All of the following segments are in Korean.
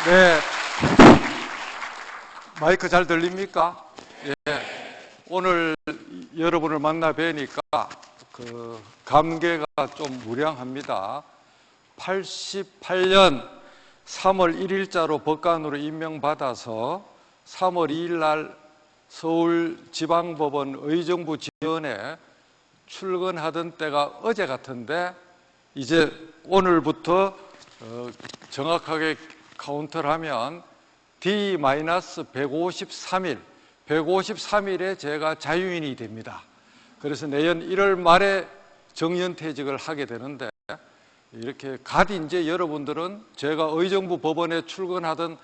네, 마이크 잘 들립니까? 예, 오늘 여러분을 만나 뵈니까 감개가 좀 무량합니다. 88년 3월 1일자로 법관으로 임명받아서 3월 2일 날 서울지방법원 의정부 지원에 출근하던 때가 어제 같은데 이제 오늘부터 정확하게 카운트를 하면 D-153일, 153일에 제가 자유인이 됩니다. 그래서 내년 1월 말에 정년퇴직을 하게 되는데 이렇게 갓 이제 여러분들은 제가 의정부 법원에 출근하던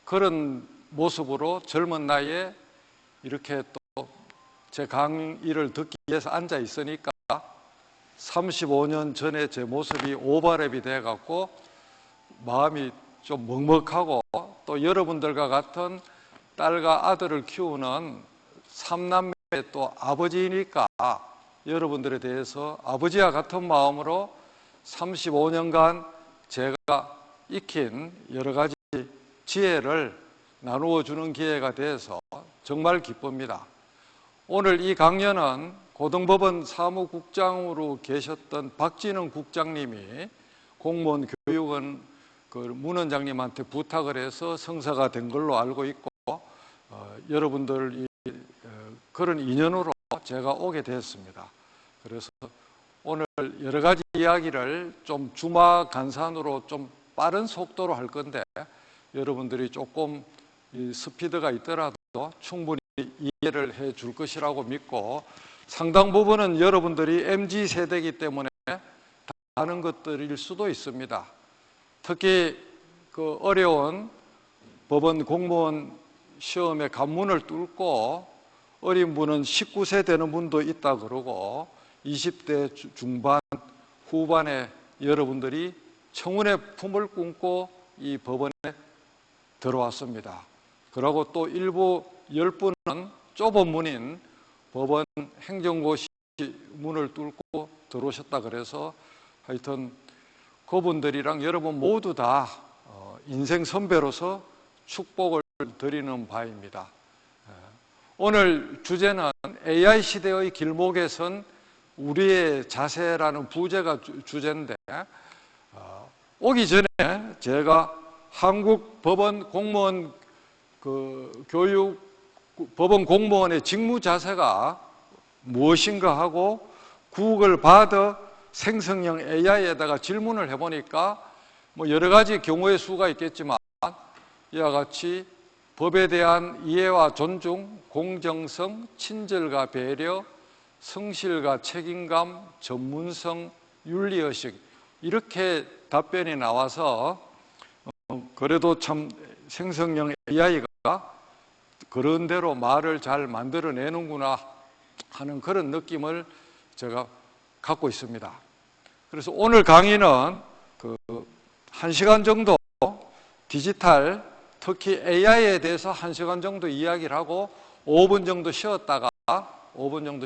그런 모습으로 젊은 나이에 이렇게 또 제 강의를 듣기 위해서 앉아 있으니까 35년 전에 제 모습이 오버랩이 돼갖고 마음이 좀 먹먹하고 또 여러분들과 같은 딸과 아들을 키우는 삼남매의 또 아버지니까 여러분들에 대해서 아버지와 같은 마음으로 35년간 제가 익힌 여러 가지 지혜를 나누어 주는 기회가 돼서 정말 기쁩니다. 오늘 이 강연은 고등법원 사무국장으로 계셨던 박진흥 국장님이 공무원 교육은 문 원장님한테 부탁을 해서 성사가 된 걸로 알고 있고 여러분들 그런 인연으로 제가 오게 됐습니다. 그래서 오늘 여러 가지 이야기를 좀 주마간산으로 좀 빠른 속도로 할 건데 여러분들이 조금 스피드가 있더라도 충분히 이해를 해 줄 것이라고 믿고 상당 부분은 여러분들이 MZ세대이기 때문에 다 아는 것들일 수도 있습니다. 특히 그 어려운 법원 공무원 시험의 관문을 뚫고 어린 분은 19세 되는 분도 있다 그러고 20대 중반 후반에 여러분들이 청운의 품을 꿈고 이 법원에 들어왔습니다. 그리고 또 일부 10분은 좁은 문인 법원 행정고시 문을 뚫고 들어오셨다 그래서 하여튼 그분들이랑 여러분 모두 다 인생 선배로서 축복을 드리는 바입니다. 오늘 주제는 AI 시대의 길목에 선 우리의 자세라는 부제가 주제인데 오기 전에 제가 한국 법원 공무원 교육 법원 공무원의 직무 자세가 무엇인가 하고 구글 바드 생성형 AI에다가 질문을 해보니까 뭐 여러 가지 경우의 수가 있겠지만 이와 같이 법에 대한 이해와 존중, 공정성, 친절과 배려, 성실과 책임감, 전문성, 윤리의식 이렇게 답변이 나와서 그래도 참 생성형 AI가 그런 대로 말을 잘 만들어내는구나 하는 그런 느낌을 제가 갖고 있습니다. 그래서 오늘 강의는 1시간 정도 디지털, 특히 AI에 대해서 1시간 정도 이야기를 하고 5분 정도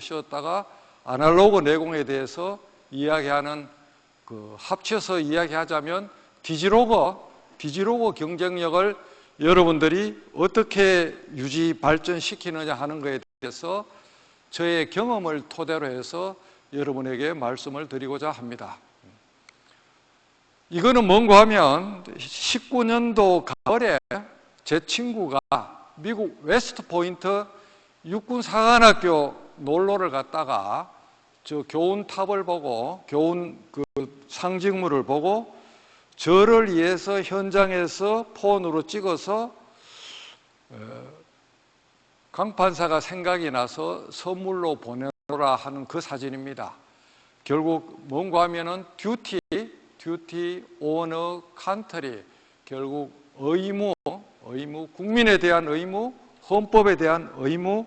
쉬었다가 아날로그 내공에 대해서 이야기하는 합쳐서 이야기하자면 디지로그 경쟁력을 여러분들이 어떻게 유지 발전시키느냐 하는 것에 대해서 저의 경험을 토대로 해서 여러분에게 말씀을 드리고자 합니다. 이거는 뭔가 하면 19년도 가을에 제 친구가 미국 웨스트 포인트 육군사관학교 놀러를 갔다가 저 교훈탑을 보고 교훈 상징물을 보고 저를 위해서 현장에서 폰으로 찍어서 강 판사가 생각이 나서 선물로 보내노라 하는 그 사진입니다. 결국 뭔가 하면은 듀티 오너 컨트리, 결국 의무, 국민에 대한 의무, 헌법에 대한 의무,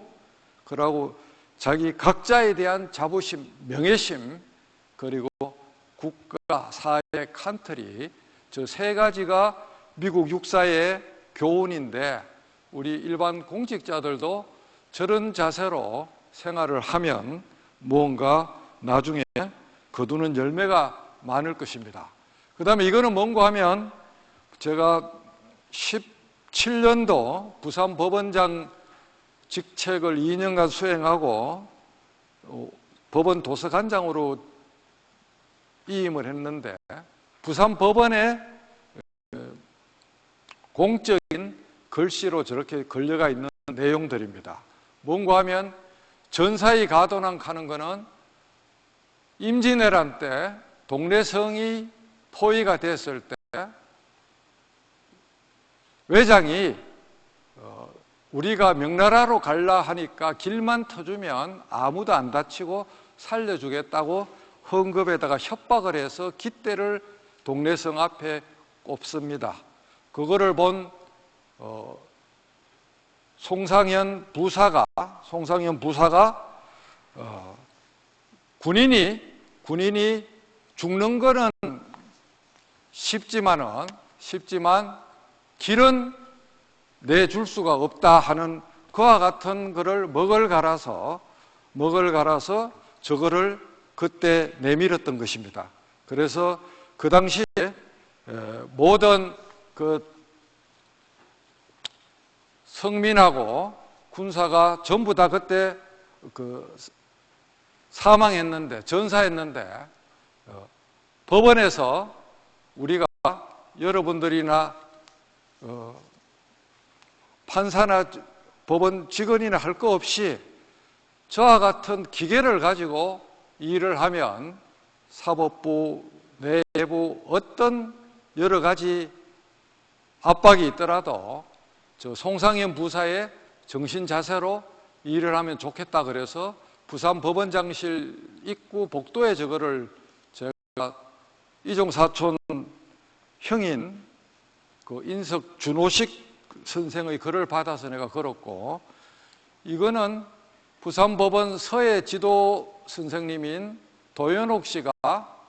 그리고 자기 각자에 대한 자부심, 명예심, 그리고 국가, 사회, 컨트리, 저 세 가지가 미국 육사의 교훈인데 우리 일반 공직자들도 저런 자세로 생활을 하면 무언가 나중에 거두는 열매가 많을 것입니다. 그 다음에 이거는 뭔가 하면 제가 2017년도 부산법원장 직책을 2년간 수행하고 법원 도서관장으로 이임을 했는데, 부산법원에 공적인 글씨로 저렇게 걸려가 있는 내용들입니다. 뭔가 하면 전사의 가도난 하는 것은 임진왜란 때 동래성이 포위가 됐을 때 외장이 우리가 명나라로 갈라 하니까 길만 터주면 아무도 안 다치고 살려주겠다고 헌금에다가 협박을 해서 깃대를 동래성 앞에 꼽습니다. 그거를 본 송상현 부사가 군인이 죽는 거는 쉽지만 길은 내줄 수가 없다 하는 그와 같은 거를 먹을 갈아서 저거를 그때 내밀었던 것입니다. 그래서 그 당시에 모든 그 성민하고 군사가 전부 다 그때 그 사망했는데, 전사했는데, 법원에서 우리가 여러분들이나 판사나 법원 직원이나 할 거 없이 저와 같은 기계를 가지고 일을 하면 사법부 내부 어떤 여러 가지 압박이 있더라도 저 송상현 부사의 정신 자세로 일을 하면 좋겠다 그래서 부산 법원장실 입구 복도에 저거를 제가 이종사촌 형인 그 인석준호식 선생의 글을 받아서 내가 걸었고, 이거는 부산법원 서해 지도 선생님인 도연옥 씨가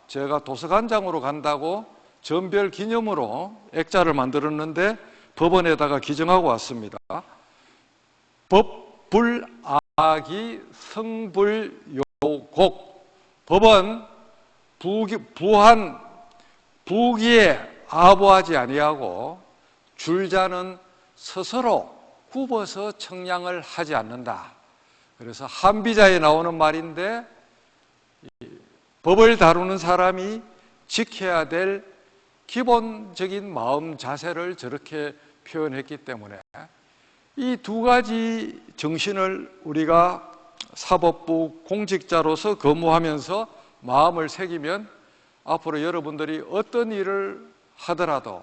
제가 도서관장으로 간다고 전별 기념으로 액자를 만들었는데 법원에다가 기증하고 왔습니다. 법불아기 성불요곡. 법은 부기에 아부하지 아니하고 줄자는 스스로 굽어서 청량을 하지 않는다. 그래서 한비자에 나오는 말인데, 법을 다루는 사람이 지켜야 될 기본적인 마음 자세를 저렇게 표현했기 때문에 이 두 가지 정신을 우리가 사법부 공직자로서 근무하면서 마음을 새기면 앞으로 여러분들이 어떤 일을 하더라도,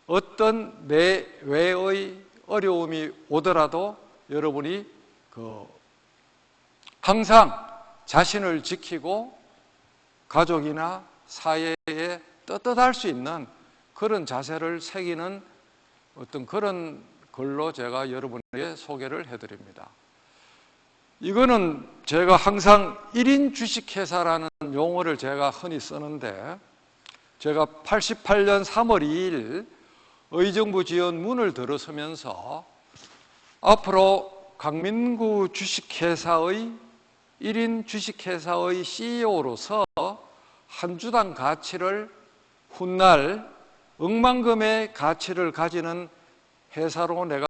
어떤 내외의 어려움이 오더라도 여러분이 항상 자신을 지키고 가족이나 사회에 떳떳할 수 있는 그런 자세를 새기는 어떤 그런 글로 제가 여러분에게 소개를 해드립니다. 이거는 제가 항상 1인 주식회사라는 용어를 제가 흔히 쓰는데, 제가 88년 3월 2일 의정부 지원 문을 들어서면서 앞으로 강민구 주식회사의 1인 주식회사의 CEO로서 한 주당 가치를 훗날 억만금의 가치를 가지는 회사로 내가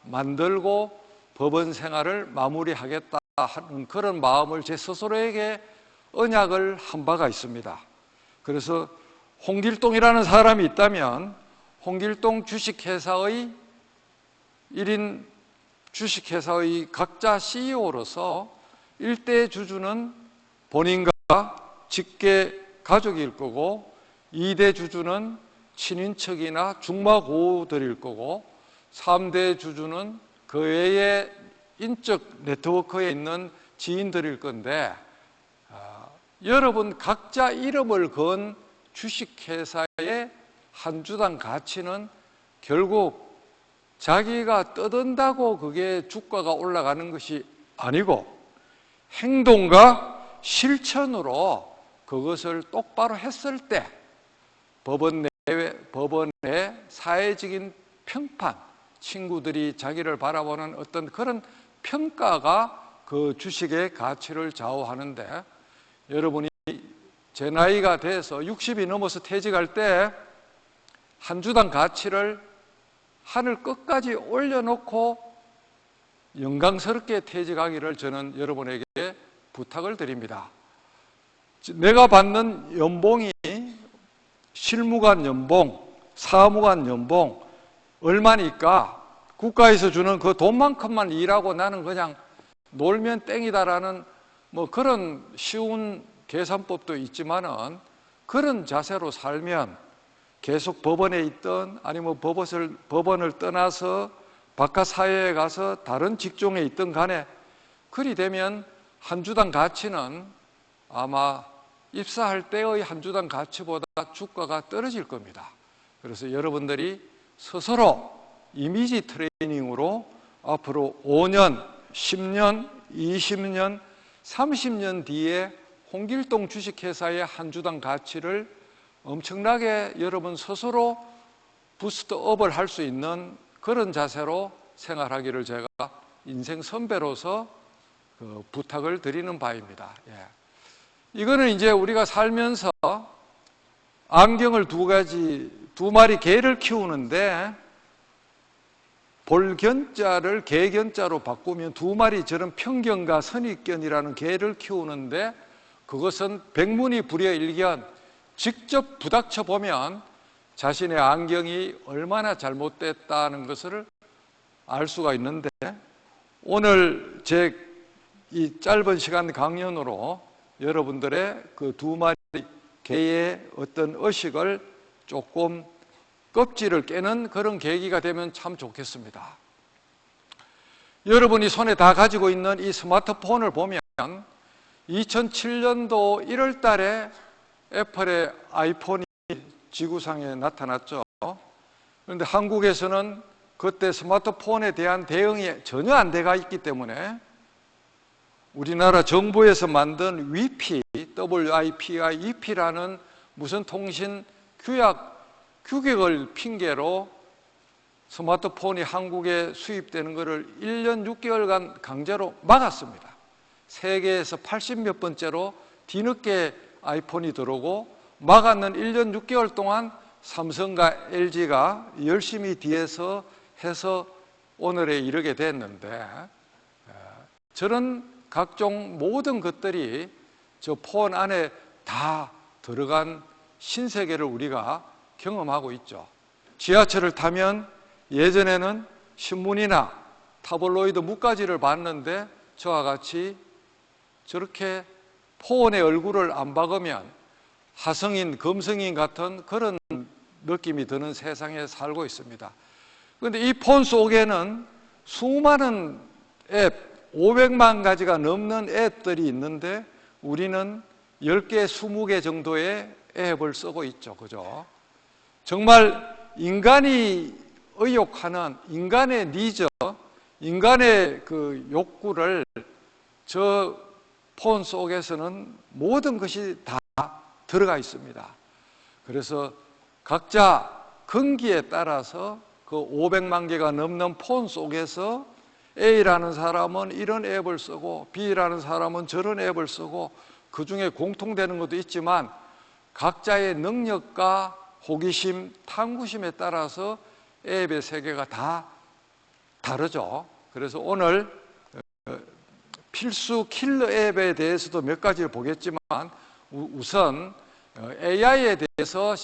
만들고 법원 생활을 마무리하겠다 하는 그런 마음을 제 스스로에게 언약을 한 바가 있습니다. 그래서 홍길동이라는 사람이 있다면 홍길동 주식회사의 1인 주식회사의 각자 CEO로서 1대 주주는 본인과 직계 가족일 거고, 2대 주주는 친인척이나 중마고우들일 거고, 3대 주주는 그 외에 인적 네트워크에 있는 지인들일 건데, 여러분 각자 이름을 건 주식회사의 한 주당 가치는 결국 자기가 떠든다고 그게 주가가 올라가는 것이 아니고 행동과 실천으로 그것을 똑바로 했을 때 법원 내 사회적인 평판, 친구들이 자기를 바라보는 어떤 그런 평가가 그 주식의 가치를 좌우하는데, 여러분이 제 나이가 돼서 60이 넘어서 퇴직할 때 한 주당 가치를 하늘 끝까지 올려놓고 영광스럽게 퇴직하기를 저는 여러분에게 부탁을 드립니다. 내가 받는 연봉이 실무관 연봉, 사무관 연봉 얼마니까 국가에서 주는 그 돈만큼만 일하고 나는 그냥 놀면 땡이다라는 뭐 그런 쉬운 계산법도 있지만은 그런 자세로 살면 계속 법원에 있든 아니면 법원을 떠나서 바깥 사회에 가서 다른 직종에 있든 간에 그리 되면 한 주당 가치는 아마 입사할 때의 한 주당 가치보다 주가가 떨어질 겁니다. 그래서 여러분들이 스스로 이미지 트레이닝으로 앞으로 5년, 10년, 20년, 30년 뒤에 홍길동 주식회사의 한 주당 가치를 엄청나게 여러분 스스로 부스트업을 할 수 있는 그런 자세로 생활하기를 제가 인생 선배로서 부탁을 드리는 바입니다. 예. 이거는 이제 우리가 살면서 안경을 두 마리 개를 키우는데 볼견자를 개견자로 바꾸면 두 마리 저런 편견과 선입견이라는 개를 키우는데 그것은 백문이 불여일견 직접 부닥쳐 보면 자신의 안경이 얼마나 잘못됐다는 것을 알 수가 있는데 오늘 제 이 짧은 시간 강연으로 여러분들의 그 두 마리 개의 어떤 의식을 조금 껍질을 깨는 그런 계기가 되면 참 좋겠습니다. 여러분이 손에 다 가지고 있는 이 스마트폰을 보면 2007년도 1월 달에 애플의 아이폰이 지구상에 나타났죠. 그런데 한국에서는 그때 스마트폰에 대한 대응이 전혀 안 돼가 있기 때문에 우리나라 정부에서 만든 위피, WIPIEP라는 무슨 통신 규격을 핑계로 스마트폰이 한국에 수입되는 것을 1년 6개월간 강제로 막았습니다. 세계에서 80몇 번째로 뒤늦게 아이폰이 들어오고 막았는 1년 6개월 동안 삼성과 LG가 열심히 뒤에서 해서 오늘에 이르게 됐는데 저런 각종 모든 것들이 저 폰 안에 다 들어간 신세계를 우리가 경험하고 있죠. 지하철을 타면 예전에는 신문이나 타블로이드 뭇가지를 봤는데 저와 같이 저렇게 폰의 얼굴을 안 박으면 하성인, 금성인 같은 그런 느낌이 드는 세상에 살고 있습니다. 그런데 이 폰 속에는 수많은 앱, 500만 가지가 넘는 앱들이 있는데 우리는 10개, 20개 정도의 앱을 쓰고 있죠. 그죠? 정말 인간이 의욕하는 인간의 니즈, 인간의 그 욕구를 저 폰 속에서는 모든 것이 다 들어가 있습니다. 그래서 각자 근기에 따라서 그 500만 개가 넘는 폰 속에서 A라는 사람은 이런 앱을 쓰고 B라는 사람은 저런 앱을 쓰고 그 중에 공통되는 것도 있지만 각자의 능력과 호기심, 탐구심에 따라서 앱의 세계가 다 다르죠. 그래서 오늘 필수 킬러 앱에 대해서도 몇 가지를 보겠지만 우선 AI에 대해서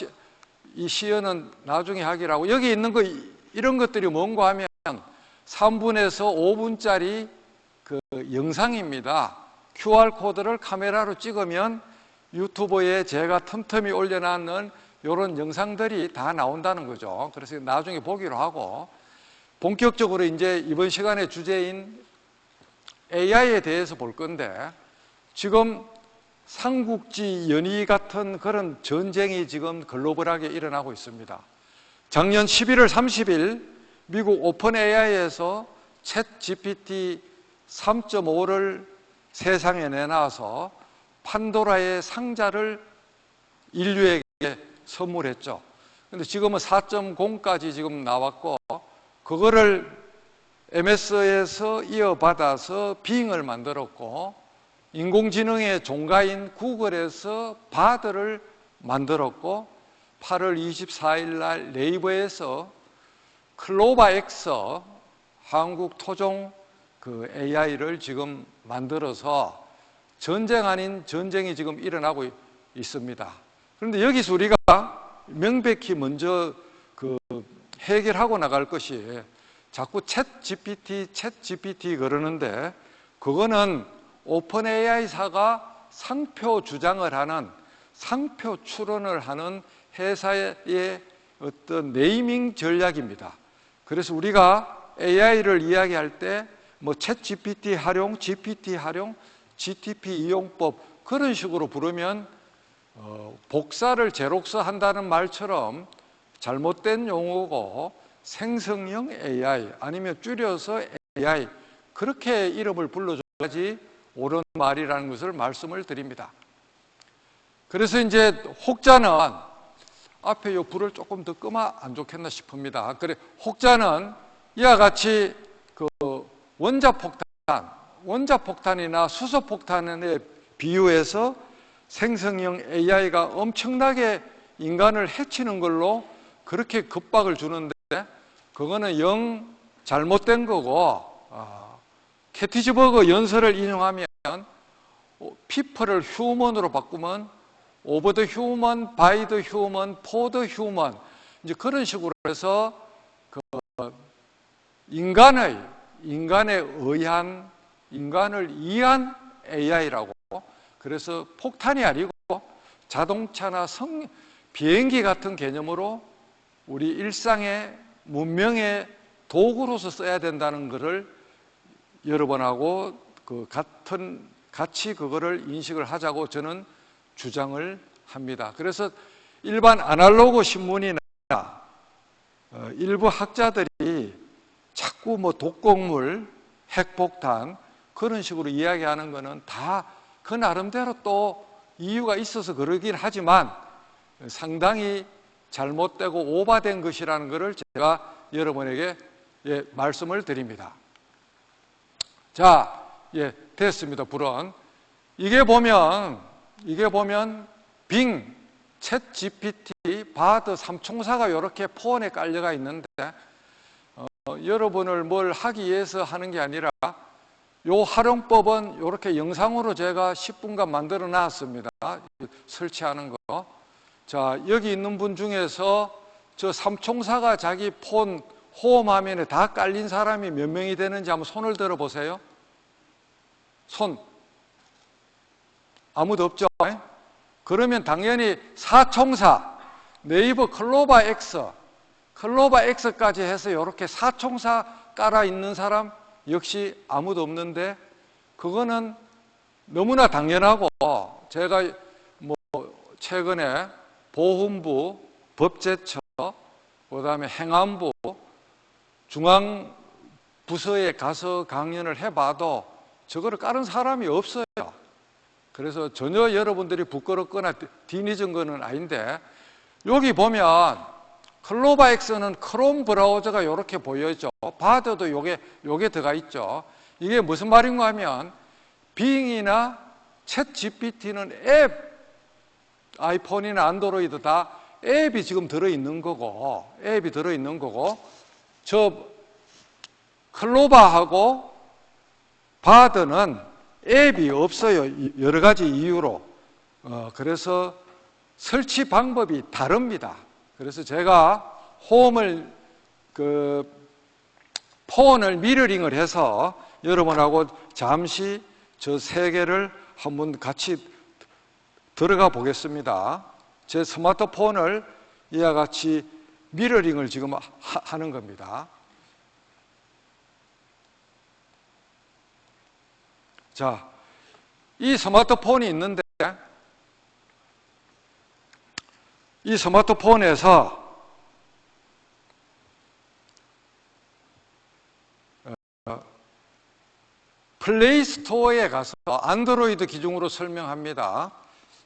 이 시연은 나중에 하기로 하고 여기 있는 거 이런 것들이 뭔가 하면 3분에서 5분짜리 그 영상입니다. QR코드를 카메라로 찍으면 유튜브에 제가 틈틈이 올려놨는 이런 영상들이 다 나온다는 거죠. 그래서 나중에 보기로 하고 본격적으로 이제 이번 시간의 주제인 AI에 대해서 볼 건데 지금 삼국지 연의 같은 그런 전쟁이 지금 글로벌하게 일어나고 있습니다. 작년 11월 30일 미국 오픈 AI에서 챗 GPT 3.5를 세상에 내놔서 판도라의 상자를 인류에게 선물했죠. 근데 지금은 4.0까지 지금 나왔고 그거를 MS에서 이어받아서 빙을 만들었고 인공지능의 종가인 구글에서 바드를 만들었고 8월 24일 날 네이버에서 클로바엑스 한국 토종 그 AI를 지금 만들어서 전쟁 아닌 전쟁이 지금 일어나고 있습니다. 그런데 여기서 우리가 명백히 먼저 그 해결하고 나갈 것이 자꾸 챗 GPT 그러는데 그거는 오픈 AI사가 상표 주장을 하는 상표 출원을 하는 회사의 어떤 네이밍 전략입니다. 그래서 우리가 AI를 이야기할 때 뭐 챗 GPT 활용, GPT 활용, GTP 이용법 그런 식으로 부르면 복사를 제록서 한다는 말처럼 잘못된 용어고 생성형 AI 아니면 줄여서 AI 그렇게 이름을 불러줘야지 옳은 말이라는 것을 말씀을 드립니다. 그래서 이제 혹자는 앞에 이 불을 조금 더 끄면 안 좋겠나 싶습니다. 그래 혹자는 이와 같이 그 원자폭탄이나 수소폭탄에 비유해서 생성형 AI가 엄청나게 인간을 해치는 걸로 그렇게 급박을 주는데 그거는 영 잘못된 거고 캐티즈버그 연설을 인용하면 people을 휴먼으로 바꾸면 over the human, by the human, for the human 이제 그런 식으로 해서 그 인간에 의한 인간을 이해한 AI라고 그래서 폭탄이 아니고 자동차나 비행기 같은 개념으로 우리 일상의 문명의 도구로서 써야 된다는 것을 여러분하고 같이 그거를 인식을 하자고 저는 주장을 합니다. 그래서 일반 아날로그 신문이나 일부 학자들이 자꾸 뭐 독극물, 핵폭탄 그런 식으로 이야기하는 것은 다 그 나름대로 또 이유가 있어서 그러긴 하지만 상당히 잘못되고 오바된 것이라는 것을 제가 여러분에게 말씀을 드립니다. 자, 됐습니다. 불은. 이게 보면 빙, 챗 GPT, 바드 삼총사가 이렇게 폰에 깔려가 있는데 여러분을 뭘 하기 위해서 하는 게 아니라 요 활용법은 이렇게 영상으로 제가 10분간 만들어 놨습니다. 설치하는 거. 자, 여기 있는 분 중에서 저 삼총사가 자기 폰 홈 화면에 다 깔린 사람이 몇 명이 되는지 한번 손을 들어 보세요. 손. 아무도 없죠? 그러면 당연히 사총사, 네이버 클로바 X까지 해서 이렇게 사총사 깔아 있는 사람 역시 아무도 없는데 그거는 너무나 당연하고 제가 뭐 최근에 보훈부, 법제처, 그다음에 행안부, 중앙부서에 가서 강연을 해봐도 저거를 깔은 사람이 없어요. 그래서 전혀 여러분들이 부끄럽거나 뒤늦은 거는 아닌데 여기 보면 클로바엑스는 크롬 브라우저가 이렇게 보여있죠. 바드도 요게 들어가 있죠. 이게 무슨 말인가 하면 빙이나 챗 GPT는 앱, 아이폰이나 안드로이드 다 앱이 지금 들어있는 거고 저 클로바하고 바드는 앱이 없어요. 여러 가지 이유로. 그래서 설치 방법이 다릅니다. 그래서 제가 폰을 미러링을 해서 여러분하고 잠시 저 세 개를 한번 같이 들어가 보겠습니다. 제 스마트폰을 이와 같이 미러링을 지금 하는 겁니다. 자, 이 스마트폰이 있는데 이 스마트폰에서 플레이 스토어에 가서 안드로이드 기준으로 설명합니다.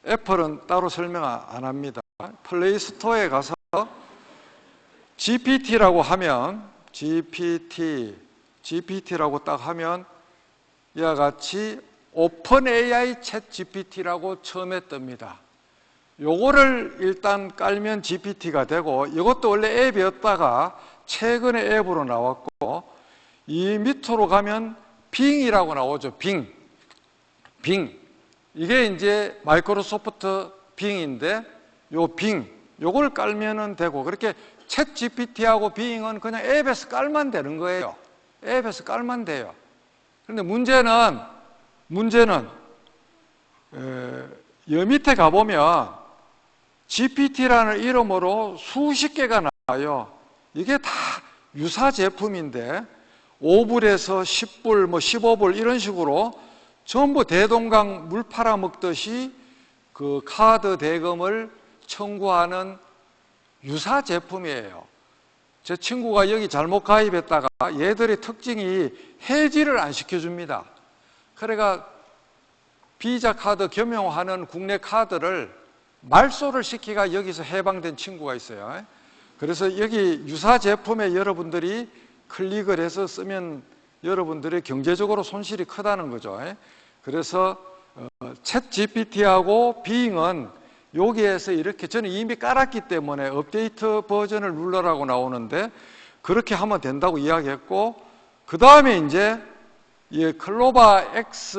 애플은 따로 설명 안 합니다. 플레이 스토어에 가서 GPT라고 하면 GPT라고 딱 하면 이와 같이 오픈 AI 챗 GPT라고 처음에 뜹니다. 요거를 일단 깔면 GPT가 되고 이것도 원래 앱이었다가 최근에 앱으로 나왔고, 이 밑으로 가면 빙이라고 나오죠. 빙. 이게 이제 마이크로소프트 빙인데, 요 빙, 요걸 깔면은 되고, 그렇게 챗 GPT하고 빙은 그냥 앱에서 깔면 되는 거예요. 앱에서 깔면 돼요. 그런데 문제는 여 밑에 가보면 GPT라는 이름으로 수십 개가 나와요. 이게 다 유사 제품인데 5불에서 10불, 15불 이런 식으로 전부 대동강 물 팔아먹듯이 그 카드 대금을 청구하는 유사 제품이에요. 제 친구가 여기 잘못 가입했다가 얘들의 특징이 해지를 안 시켜줍니다. 그러니까 비자 카드 겸용하는 국내 카드를 말소를 시키가 여기서 해방된 친구가 있어요. 그래서 여기 유사 제품에 여러분들이 클릭을 해서 쓰면 여러분들의 경제적으로 손실이 크다는 거죠. 그래서 챗 GPT하고 빙은 여기에서 이렇게 저는 이미 깔았기 때문에 업데이트 버전을 눌러라고 나오는데 그렇게 하면 된다고 이야기했고, 그 다음에 이제 이 클로바 X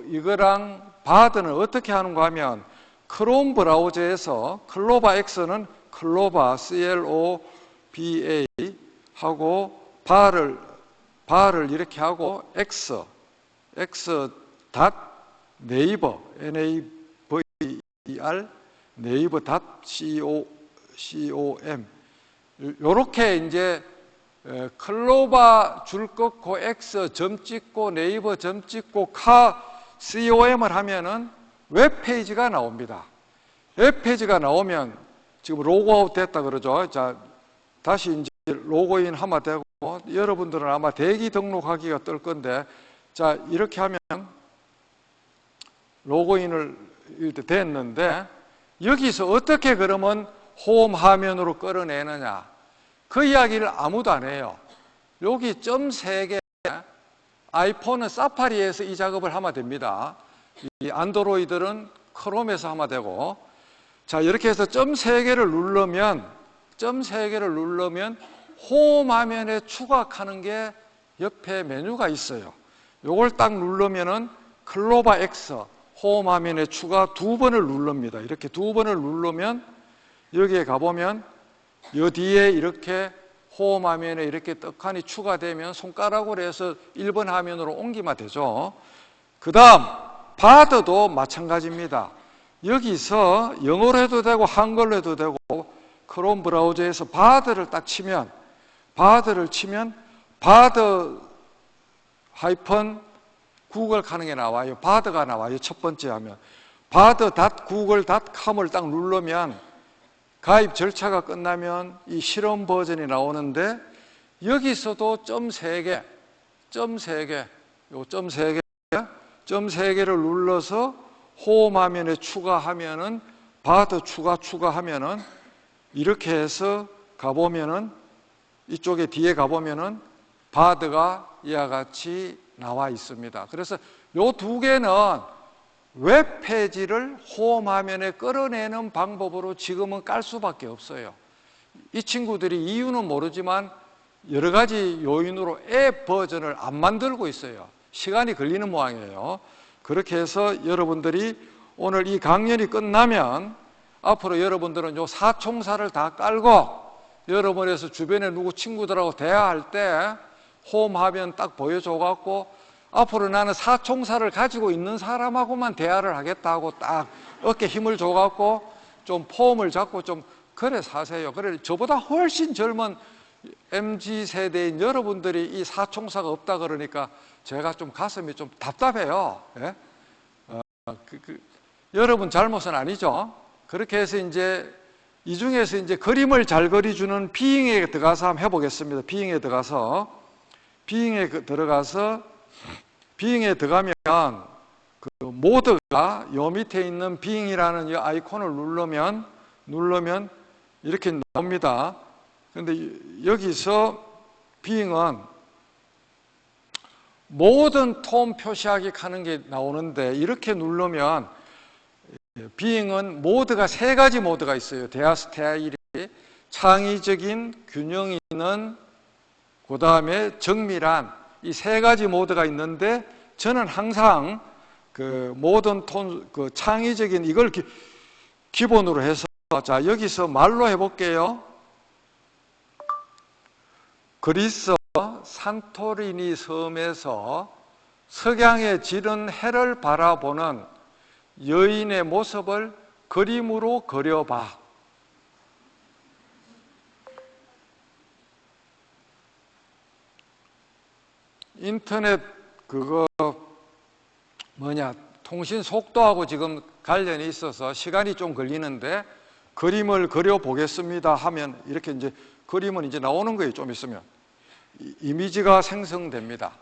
이거랑 바드는 어떻게 하는가 하면 크롬 브라우저에서 클로바 X는 클로바 CLOBA 하고 바를 이렇게 하고 X 네이버 NAVER 네이버.com 요렇게 이제 클로바 줄 긋고 X 점 찍고 네이버 점 찍고 COM을 하면은 웹페이지가 나옵니다. 웹페이지가 나오면 지금 로그아웃 됐다 그러죠. 자, 다시 이제 로그인 하면 되고, 여러분들은 아마 대기 등록하기가 뜰 건데, 자, 이렇게 하면 로그인을 됐는데, 여기서 어떻게 그러면 홈 화면으로 끌어내느냐? 그 이야기를 아무도 안 해요. 여기 점 3개, 아이폰은 사파리에서 이 작업을 하면 됩니다. 이 안드로이드는 크롬에서 하면 되고, 자, 이렇게 해서 점 3개를 누르면 홈 화면에 추가하는 게 옆에 메뉴가 있어요. 요걸 딱 누르면은 클로바 X 홈 화면에 추가 2번을 누릅니다. 이렇게 2번을 누르면 여기에 가보면 여 뒤에 이렇게 홈 화면에 이렇게 떡하니 추가되면 손가락으로 해서 1번 화면으로 옮기면 되죠. 그 다음 바드도 마찬가지입니다. 여기서 영어로 해도 되고 한글로 해도 되고 크롬 브라우저에서 바드를 딱 치면 바드 하이픈 구글 하는 게 나와요. 바드가 나와요. 첫 번째 하면 바드.google.com을 딱 누르면 가입 절차가 끝나면 이 실험 버전이 나오는데, 여기서도 점 3개, 점 3개를 눌러서 홈 화면에 추가하면은 바드 추가하면은 이렇게 해서 가보면은 이쪽에 뒤에 가보면은 바드가 이와 같이 나와 있습니다. 그래서 요 2개는 웹페이지를 홈 화면에 끌어내는 방법으로 지금은 깔 수밖에 없어요. 이 친구들이 이유는 모르지만 여러 가지 요인으로 앱 버전을 안 만들고 있어요. 시간이 걸리는 모양이에요. 그렇게 해서 여러분들이 오늘 이 강연이 끝나면 앞으로 여러분들은 요 사총사를 다 깔고 여러분에서 주변에 누구 친구들하고 대화할 때 홈 화면 딱 보여줘갖고 앞으로 나는 사총사를 가지고 있는 사람하고만 대화를 하겠다 하고 딱 어깨 힘을 줘갖고 좀 폼을 잡고 좀 그래 사세요. 그래 저보다 훨씬 젊은 MZ세대인 여러분들이 이 사총사가 없다 그러니까 제가 좀 가슴이 좀 답답해요. 예? 여러분 잘못은 아니죠. 그렇게 해서 이제 이 중에서 이제 그림을 잘 그려주는 비잉에 들어가서 한번 해보겠습니다. 비잉에 들어가면 그 모드가 요 밑에 있는 비잉이라는 이 아이콘을 누르면 이렇게 나옵니다. 그런데 여기서 비잉은 모든 톤 표시하기 하는 게 나오는데 이렇게 누르면 비잉은 모드가 3가지 모드가 있어요. 대화 스타일이 창의적인, 균형 있는, 그 다음에 정밀한, 이 세 가지 모드가 있는데, 저는 항상 그 모던 톤, 그 창의적인 이걸 기본으로 해서, 자, 여기서 말로 해볼게요. 그리스 산토리니 섬에서 석양에 지는 해를 바라보는 여인의 모습을 그림으로 그려봐. 인터넷 그거 통신 속도하고 지금 관련이 있어서 시간이 좀 걸리는데, 그림을 그려보겠습니다 하면 이렇게 이제 그림은 이제 나오는 거예요. 좀 있으면 이미지가 생성됩니다.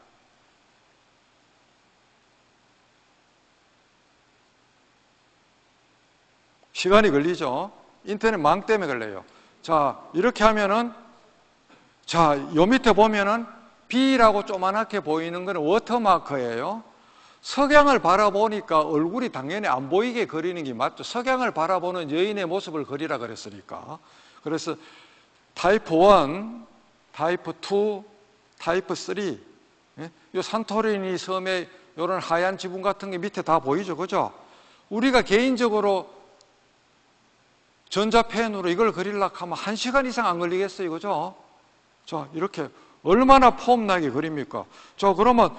시간이 걸리죠. 인터넷 망 때문에 걸려요. 자, 이렇게 하면은, 자, 요 밑에 보면은 B라고 조그맣게 보이는 건 워터마크예요. 석양을 바라보니까 얼굴이 당연히 안 보이게 그리는 게 맞죠. 석양을 바라보는 여인의 모습을 그리라 그랬으니까. 그래서 타입 1, 타입 2, 타입 3. 이 산토리니 섬의 이런 하얀 지붕 같은 게 밑에 다 보이죠. 그죠? 우리가 개인적으로 전자펜으로 이걸 그리려고 하면 1시간 이상 안 걸리겠어요. 그죠? 자, 이렇게 얼마나 폼나게 그립니까? 자, 그러면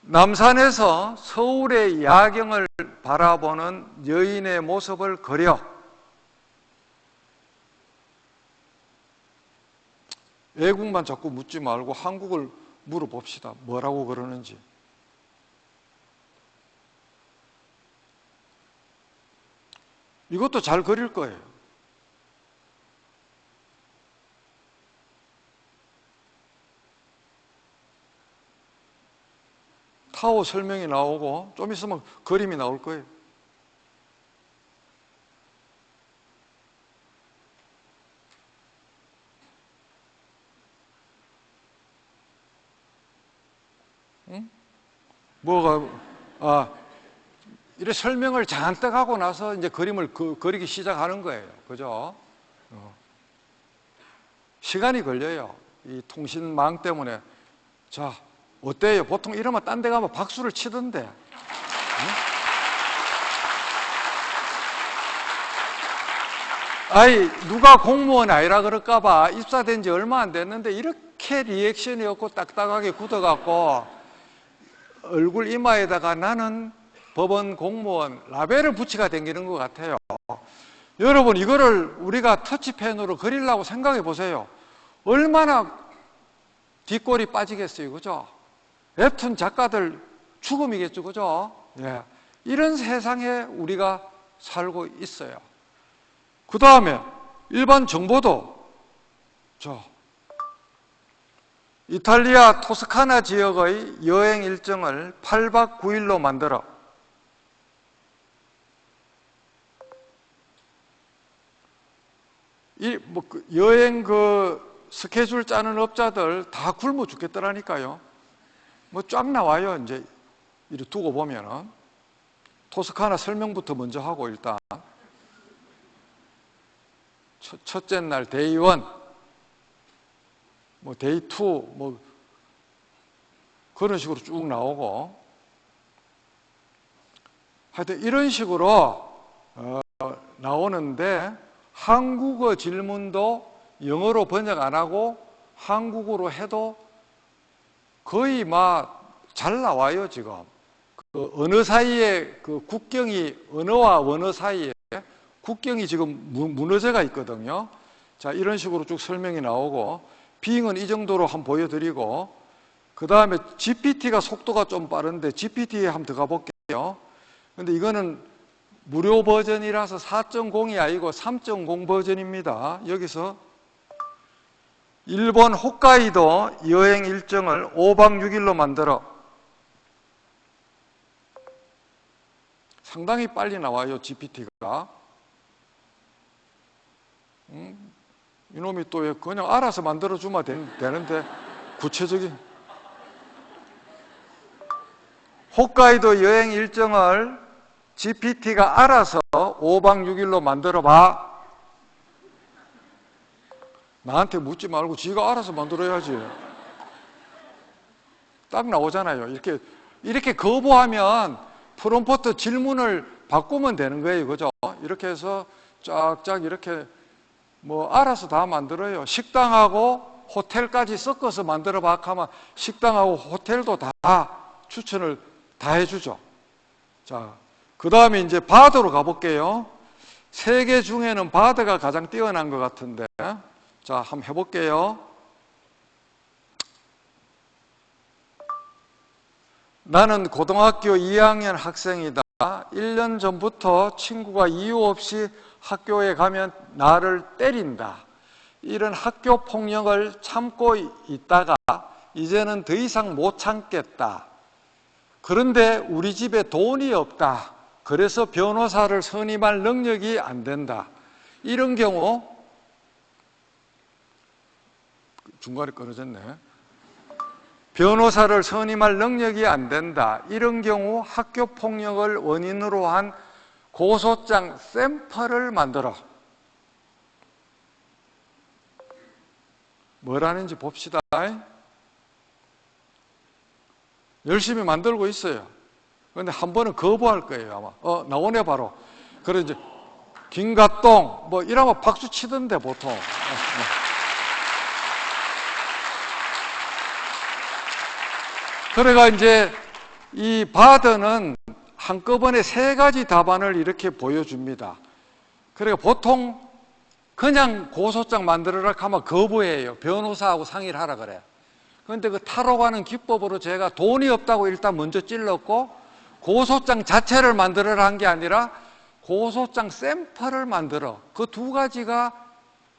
남산에서 서울의 야경을 바라보는 여인의 모습을 그려. 외국만 자꾸 묻지 말고 한국을 물어봅시다. 뭐라고 그러는지. 이것도 잘 그릴 거예요. 타워 설명이 나오고 좀 있으면 그림이 나올 거예요. 응? 이래 설명을 잔뜩 하고 나서 이제 그림을 그리기 시작하는 거예요. 그죠? 시간이 걸려요. 이 통신망 때문에. 자, 어때요? 보통 이러면 딴 데 가면 박수를 치던데. 응? 아이, 누가 공무원 아니라 그럴까봐 입사된 지 얼마 안 됐는데 이렇게 리액션이 없고 딱딱하게 굳어갖고 얼굴 이마에다가 나는 법원 공무원 라벨을 붙이가 댕기는 것 같아요. 여러분, 이거를 우리가 터치펜으로 그리려고 생각해 보세요. 얼마나 뒷골이 빠지겠어요. 그죠? 웹툰 작가들 죽음이겠죠. 그죠? 예. 이런 세상에 우리가 살고 있어요. 그 다음에 일반 정보도 이탈리아 토스카나 지역의 여행 일정을 8박 9일로 만들어 여행 스케줄 짜는 업자들 다 굶어 죽겠더라니까요. 쫙 나와요. 이제 이렇게 두고 보면은 토스카나 설명부터 먼저 하고 일단 첫째 날 데이 1, 데이 2, 그런 식으로 쭉 나오고, 하여튼 이런 식으로 나오는데 한국어 질문도 영어로 번역 안 하고 한국어로 해도 거의 잘 나와요. 지금 언어 사이에 국경이, 언어와 언어 사이에 국경이 지금 무너져가 있거든요. 자, 이런 식으로 쭉 설명이 나오고, 빙은 이 정도로 한번 보여드리고, 그 다음에 GPT가 속도가 좀 빠른데 GPT에 한번 들어가 볼게요. 근데 이거는 무료 버전이라서 4.0이 아니고 3.0 버전입니다. 여기서 일본 홋카이도 여행 일정을 5박 6일로 만들어. 상당히 빨리 나와요, GPT가. 이놈이 또 그냥 알아서 만들어주면 되는데, 구체적인. 홋카이도 여행 일정을 GPT가 알아서 5박 6일로 만들어봐. 나한테 묻지 말고 지가 알아서 만들어야지. 딱 나오잖아요. 이렇게 거부하면 프롬프트 질문을 바꾸면 되는 거예요. 그죠? 이렇게 해서 쫙쫙 이렇게 알아서 다 만들어요. 식당하고 호텔까지 섞어서 만들어봐 하면 식당하고 호텔도 다 추천을 다 해주죠. 자, 그 다음에 이제 바드로 가볼게요. 세계 중에는 바드가 가장 뛰어난 것 같은데, 자, 한번 해볼게요. 나는 고등학교 2학년 학생이다. 1년 전부터 친구가 이유 없이 학교에 가면 나를 때린다. 이런 학교 폭력을 참고 있다가 이제는 더 이상 못 참겠다. 그런데 우리 집에 돈이 없다. 그래서 변호사를 선임할 능력이 안 된다. 이런 경우, 중간에 끊어졌네. 변호사를 선임할 능력이 안 된다. 이런 경우 학교 폭력을 원인으로 한 고소장 샘플을 만들어. 뭐라는지 봅시다. 열심히 만들고 있어요. 그런데 한 번은 거부할 거예요, 아마. 나오네, 바로. 그래, 이제, 김가똥, 이러면 박수 치던데, 보통. 그래가 이제, 이 바드는 한꺼번에 3가지 답안을 이렇게 보여줍니다. 그러니까 보통, 그냥 고소장 만들어라 하면 거부해요. 변호사하고 상의를 하라 그래요. 그런데 그 타로가는 기법으로 제가 돈이 없다고 일단 먼저 찔렀고 고소장 자체를 만들어라 한 게 아니라 고소장 샘플을 만들어. 그 2가지가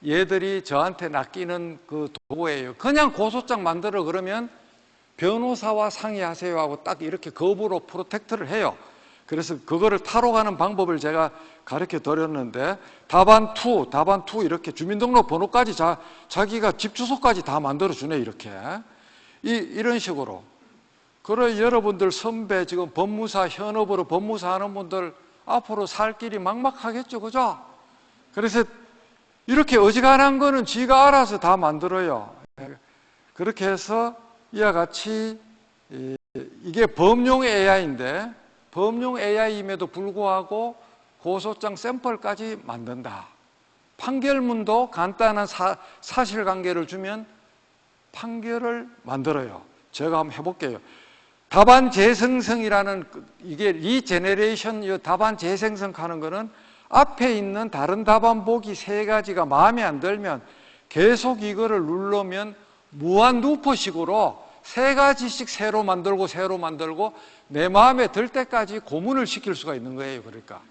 얘들이 저한테 낚이는 그 도구예요. 그냥 고소장 만들어 그러면 변호사와 상의하세요 하고 딱 이렇게 거부로 프로텍트를 해요. 그래서 그거를 타로가는 방법을 제가 가르쳐 드렸는데 답안 2 이렇게 주민등록번호까지 자기가 집 주소까지 다 만들어 주네. 이렇게 이런 식으로. 그래, 여러분들 선배 지금 법무사 현업으로 법무사 하는 분들 앞으로 살 길이 막막하겠죠, 그죠? 그래서 이렇게 어지간한 거는 지가 알아서 다 만들어요. 그렇게 해서 이와 같이 이게 법용 AI인데 법용 AI임에도 불구하고 고소장 샘플까지 만든다. 판결문도 간단한 사실관계를 주면 판결을 만들어요. 제가 한번 해볼게요. 답안 재생성이라는 이게 리제네레이션 답안 재생성하는 거는 앞에 있는 다른 답안 보기 3가지가 마음에 안 들면 계속 이거를 누르면 무한 루퍼식으로 3가지씩 새로 만들고 내 마음에 들 때까지 고문을 시킬 수가 있는 거예요. 그러니까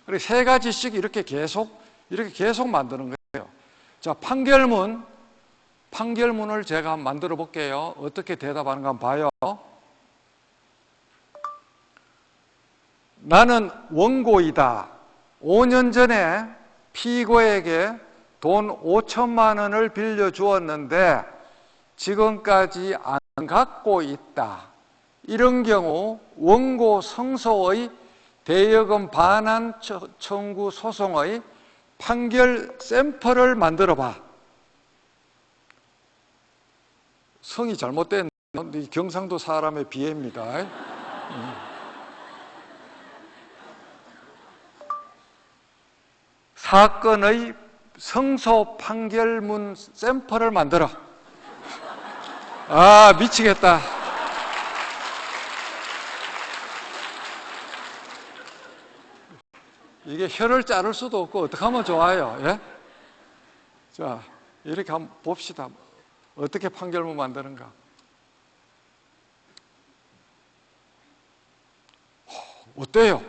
3가지씩 이렇게 계속 만드는 거예요. 자, 판결문을 제가 한번 만들어 볼게요. 어떻게 대답하는가 한번 봐요. 나는 원고이다. 5년 전에 피고에게 돈 5천만 원을 빌려주었는데 지금까지 안 갖고 있다. 이런 경우 원고 성소의 대여금 반환 청구 소송의 판결 샘플을 만들어 봐. 성이 잘못된 경상도 사람의 비애입니다. 사건의 성소 판결문 샘플을 만들어. 아, 미치겠다. 이게 혀를 자를 수도 없고 어떻게 하면 좋아요? 예? 자, 이렇게 한번 봅시다. 어떻게 판결문 만드는가? 어때요?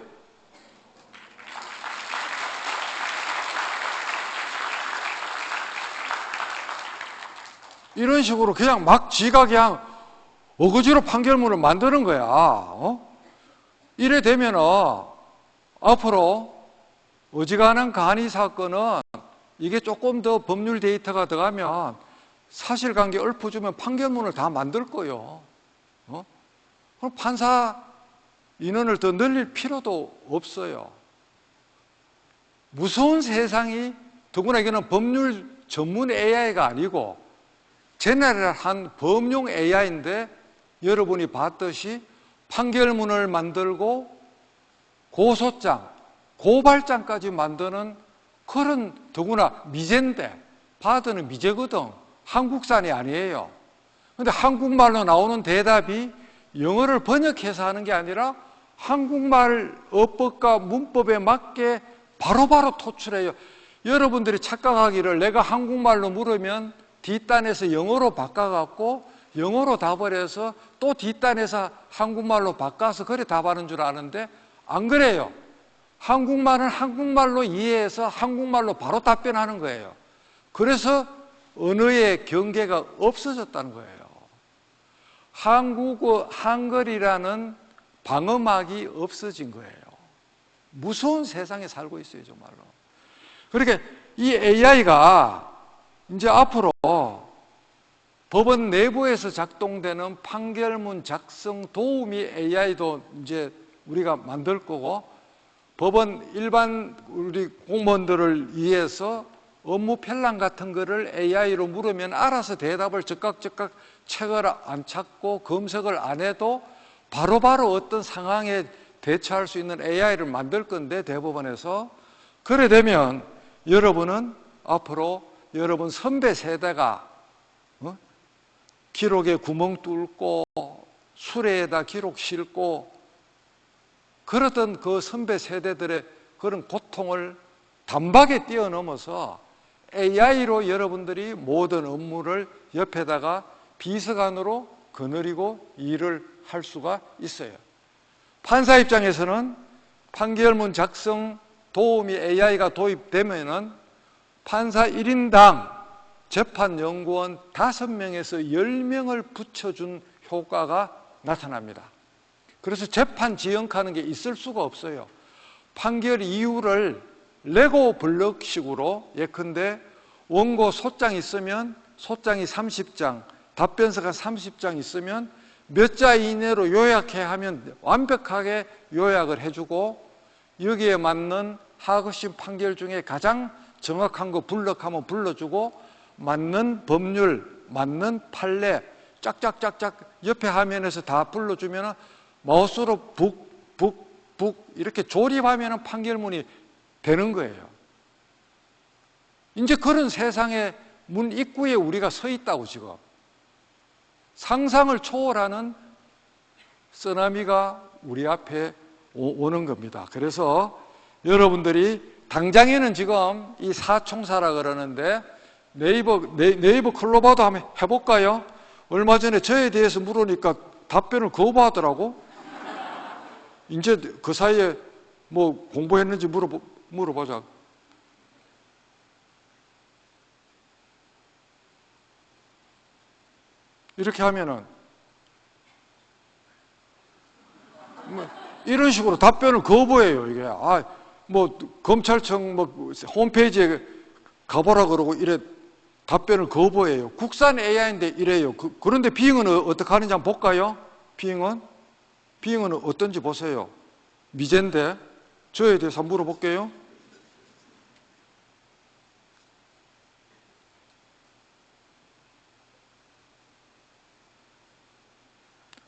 이런 식으로 그냥 막 지가 그냥 어거지로 판결문을 만드는 거야. 이래 되면은 앞으로 어지간한 간이 사건은 이게 조금 더 법률 데이터가 들어가면 사실관계 읊어주면 판결문을 다 만들 거예요. 그럼 판사 인원을 더 늘릴 필요도 없어요. 무서운 세상이, 더구나 이거는 법률 전문 AI가 아니고 제너럴한 범용 AI인데, 여러분이 봤듯이 판결문을 만들고 고소장, 고발장까지 만드는 그런, 더구나 미제인데, 바드는 미제거든. 한국산이 아니에요. 근데 한국말로 나오는 대답이 영어를 번역해서 하는 게 아니라 한국말 어법과 문법에 맞게 바로바로 토출해요. 여러분들이 착각하기를 내가 한국말로 물으면 뒷단에서 영어로 바꿔갖고 영어로 답을 해서 또 뒷단에서 한국말로 바꿔서 그래 답하는 줄 아는데 안 그래요. 한국말은 한국말로 이해해서 한국말로 바로 답변하는 거예요. 그래서 언어의 경계가 없어졌다는 거예요. 한국어, 한글이라는 방어막이 없어진 거예요. 무서운 세상에 살고 있어요, 정말로. 그러니까 이 AI가 이제 앞으로 법원 내부에서 작동되는 판결문 작성 도우미 AI도 이제 우리가 만들 거고, 법원 일반 우리 공무원들을 위해서 업무 편랑 같은 거를 AI로 물으면 알아서 대답을 즉각 책을 안 찾고 검색을 안 해도 바로바로 어떤 상황에 대처할 수 있는 AI를 만들 건데, 대법원에서. 그래 되면 여러분은 앞으로 여러분 선배 세대가 기록에 구멍 뚫고 수레에다 기록 싣고 그러던 그 선배 세대들의 그런 고통을 단박에 뛰어넘어서 AI로 여러분들이 모든 업무를 옆에다가 비서관으로 거느리고 일을 할 수가 있어요. 판사 입장에서는 판결문 작성 도우미 AI가 도입되면은 판사 1인당 재판연구원 5명에서 10명을 붙여준 효과가 나타납니다. 그래서 재판 지연하는 게 있을 수가 없어요. 판결 이유를 레고 블럭식으로, 예컨대 원고 소장 있으면 소장이 30장, 답변서가 30장 있으면 몇 자 이내로 요약해야 하면 완벽하게 요약을 해주고, 여기에 맞는 하급심 판결 중에 가장 정확한 거 블럭하면 불러주고, 맞는 법률, 맞는 판례 짝짝짝짝 옆에 화면에서 다 불러주면 마우스로 북 이렇게 조립하면 판결문이 되는 거예요. 이제 그런 세상의 문 입구에 우리가 서 있다고. 지금 상상을 초월하는 쓰나미가 우리 앞에 오는 겁니다. 그래서 여러분들이 당장에는 지금 이 사총사라 그러는데 네이버 클로바도 한번 해볼까요? 얼마 전에 저에 대해서 물으니까 답변을 거부하더라고. 이제 그 사이에 뭐 공부했는지 물어보자. 이렇게 하면은 뭐 이런 식으로 답변을 거부해요. 이게 뭐 검찰청 뭐 홈페이지에 가보라 그러고 이래 답변을 거부해요. 국산 AI인데 이래요. 그런데 비행은 어떻게 하는지 한번 볼까요? 비행은 어떤지 보세요. 미제인데 저에 대해서 한번 물어볼게요.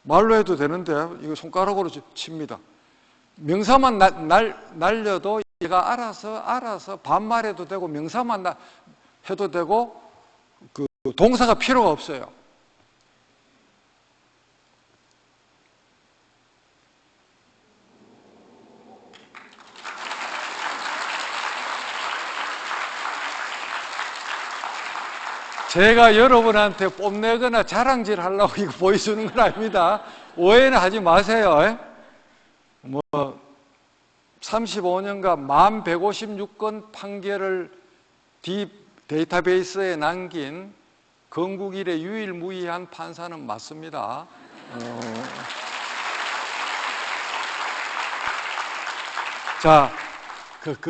말로 해도 되는데 이거 손가락으로 칩니다. 명사만 날려도 얘가 알아서 반말해도 되고 명사만 해도 되고 그 동사가 필요가 없어요. 제가 여러분한테 뽐내거나 자랑질 하려고 이거 보여주는 건 아닙니다. 오해는 하지 마세요. 뭐 35년간 1156건 판결을 데이터베이스에 남긴 건국 이래 유일무이한 판사는 맞습니다. 자,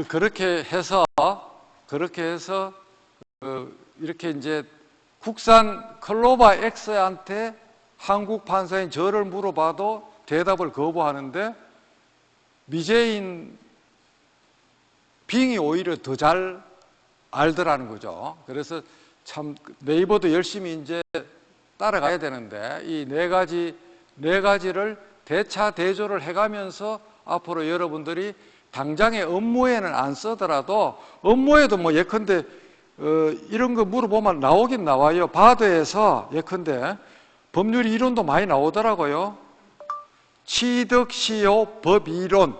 그렇게 해서 이렇게 이제 국산 클로바 X한테 한국 판사인 저를 물어봐도 대답을 거부하는데, 미제인 빙이 오히려 더 잘 알더라는 거죠. 그래서 참 네이버도 열심히 이제 따라가야 되는데 이 네 가지를 대차대조를 해가면서 앞으로 여러분들이 당장의 업무에는 안 쓰더라도 업무에도 뭐 예컨대 이런 거 물어보면 나오긴 나와요. 바드에서 예컨대 법률 이론도 많이 나오더라고요. 취득시효 법이론,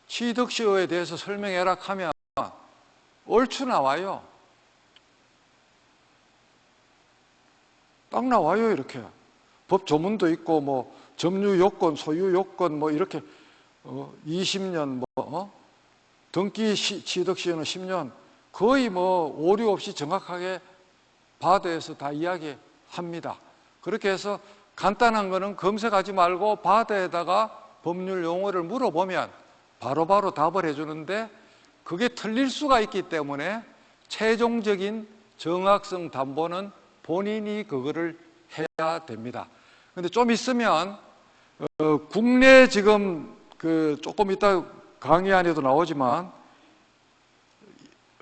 취득시효에 대해서 설명해라 하면 얼추 나와요. 딱 나와요. 이렇게 법 조문도 있고 뭐 점유 요건, 소유 요건 뭐 이렇게 20년 뭐 등기 취득 시효는 10년 거의 뭐 오류 없이 정확하게 바드에서 다 이야기합니다. 그렇게 해서 간단한 거는 검색하지 말고 바드에다가 법률 용어를 물어보면 바로바로 답을 해주는데 그게 틀릴 수가 있기 때문에 최종적인 정확성 담보는 본인이 그거를 해야 됩니다. 근데 좀 있으면 국내 지금 조금 이따 강의 안에도 나오지만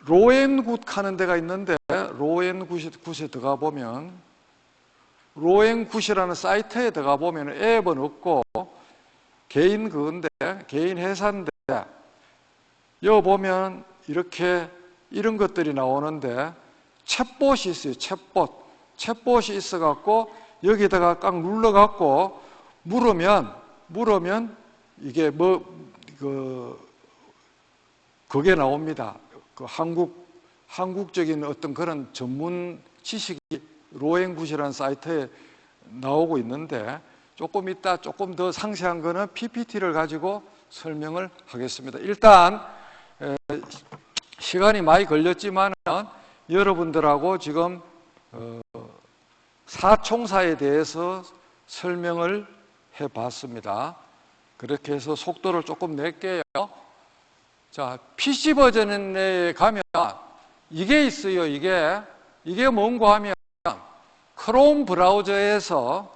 로엔굿 하는 데가 있는데 로엔굿에 들어가 보면 로엔굿이라는 사이트에 들어가 보면 앱은 없고 개인 그건데 개인 회사인데 여기 보면 이렇게 이런 것들이 나오는데 챗봇이 있어요. 챗봇이 있어 갖고 여기다가 꽉 눌러 갖고 물으면 이게 그게 나옵니다. 그 한국적인 어떤 그런 전문 지식이 로엔굿이라는 사이트에 나오고 있는데 조금 이따 조금 더 상세한 거는 PPT를 가지고 설명을 하겠습니다. 일단 시간이 많이 걸렸지만 여러분들하고 지금 사총사에 대해서 설명을 해봤습니다. 그렇게 해서 속도를 조금 낼게요. 자, PC 버전에 가면 이게 있어요. 이게 뭔가 하면 크롬 브라우저에서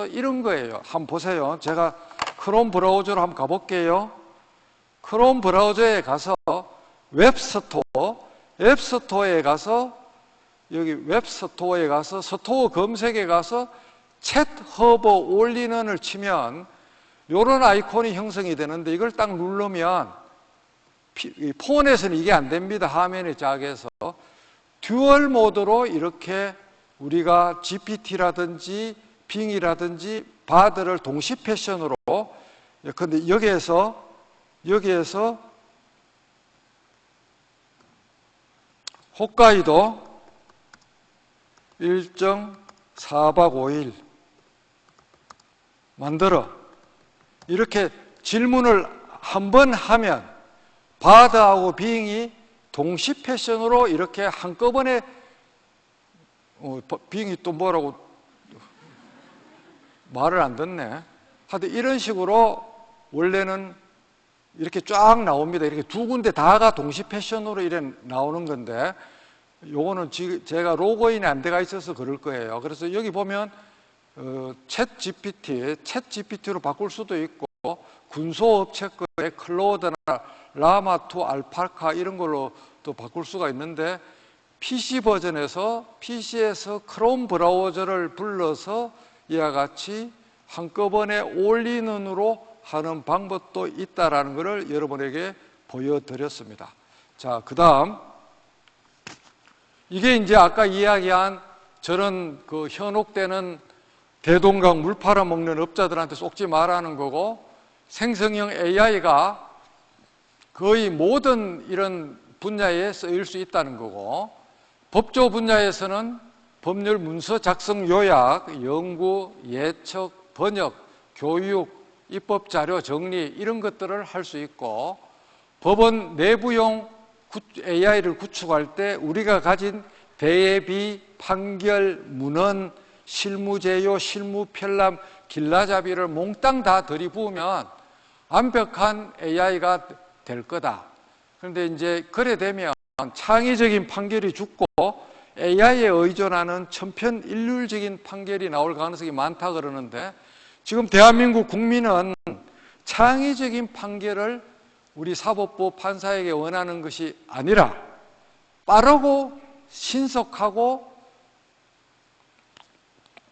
이런 거예요. 한번 보세요. 제가 크롬 브라우저로 한번 가볼게요. 크롬 브라우저에 가서 웹스토어에 가서 여기 웹스토어에 가서 스토어 검색에 가서 챗 허버 올인원을 치면 이런 아이콘이 형성이 되는데 이걸 딱 누르면 폰에서는 이게 안 됩니다. 화면이 작아서 듀얼 모드로 이렇게 우리가 GPT라든지 빙이라든지 바드를 동시 패션으로 근데 여기에서 홋카이도 일정 4박 5일 만들어 이렇게 질문을 한번 하면 바드하고 빙이 동시 패션으로 이렇게 한꺼번에 빙이 또 뭐라고 말을 안 듣네. 하여튼 이런 식으로 원래는 이렇게 쫙 나옵니다. 이렇게 두 군데 다가 동시 패션으로 이래 나오는 건데 요거는 제가 로그인이 안 돼가 있어서 그럴 거예요. 그래서 여기 보면 챗 GPT로 바꿀 수도 있고 군소업체 거에 클로드나 라마2 알파카 이런 걸로 또 바꿀 수가 있는데 PC 버전에서 PC에서 크롬 브라우저를 불러서 이와 같이 한꺼번에 올인원으로 하는 방법도 있다라는 것을 여러분에게 보여드렸습니다. 자, 그 다음 이게 이제 아까 이야기한 저런 그 현혹되는 대동강 물 팔아먹는 업자들한테 쏙지 말라는 거고 생성형 AI가 거의 모든 이런 분야에 쓰일 수 있다는 거고 법조 분야에서는 법률 문서 작성 요약, 연구, 예측, 번역, 교육, 입법 자료 정리 이런 것들을 할 수 있고 법원 내부용 AI를 구축할 때 우리가 가진 대예비, 판결, 문헌, 실무제요, 실무편람, 길라잡이를 몽땅 다 들이부으면 완벽한 AI가 될 거다. 그런데 이제 그래 되면 창의적인 판결이 죽고 AI에 의존하는 천편일률적인 판결이 나올 가능성이 많다 그러는데 지금 대한민국 국민은 창의적인 판결을 우리 사법부 판사에게 원하는 것이 아니라 빠르고 신속하고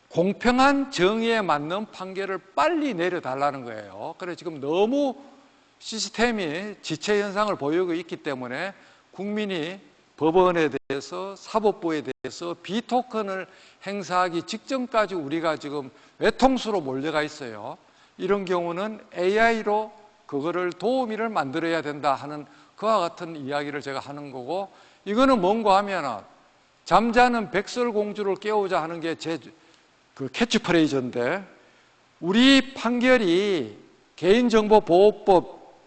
공평한 정의에 맞는 판결을 빨리 내려달라는 거예요. 그래서 지금 너무 시스템이 지체 현상을 보이고 있기 때문에 국민이 법원에 대해서 사법부에 대해서 비토큰을 행사하기 직전까지 우리가 지금 외통수로 몰려가 있어요. 이런 경우는 AI로 그거를 도우미를 만들어야 된다 하는 그와 같은 이야기를 제가 하는 거고, 이거는 뭔가 하면은 잠자는 백설공주를 깨우자 하는 게 제 그 캐치프레이즈인데, 우리 판결이 개인정보보호법,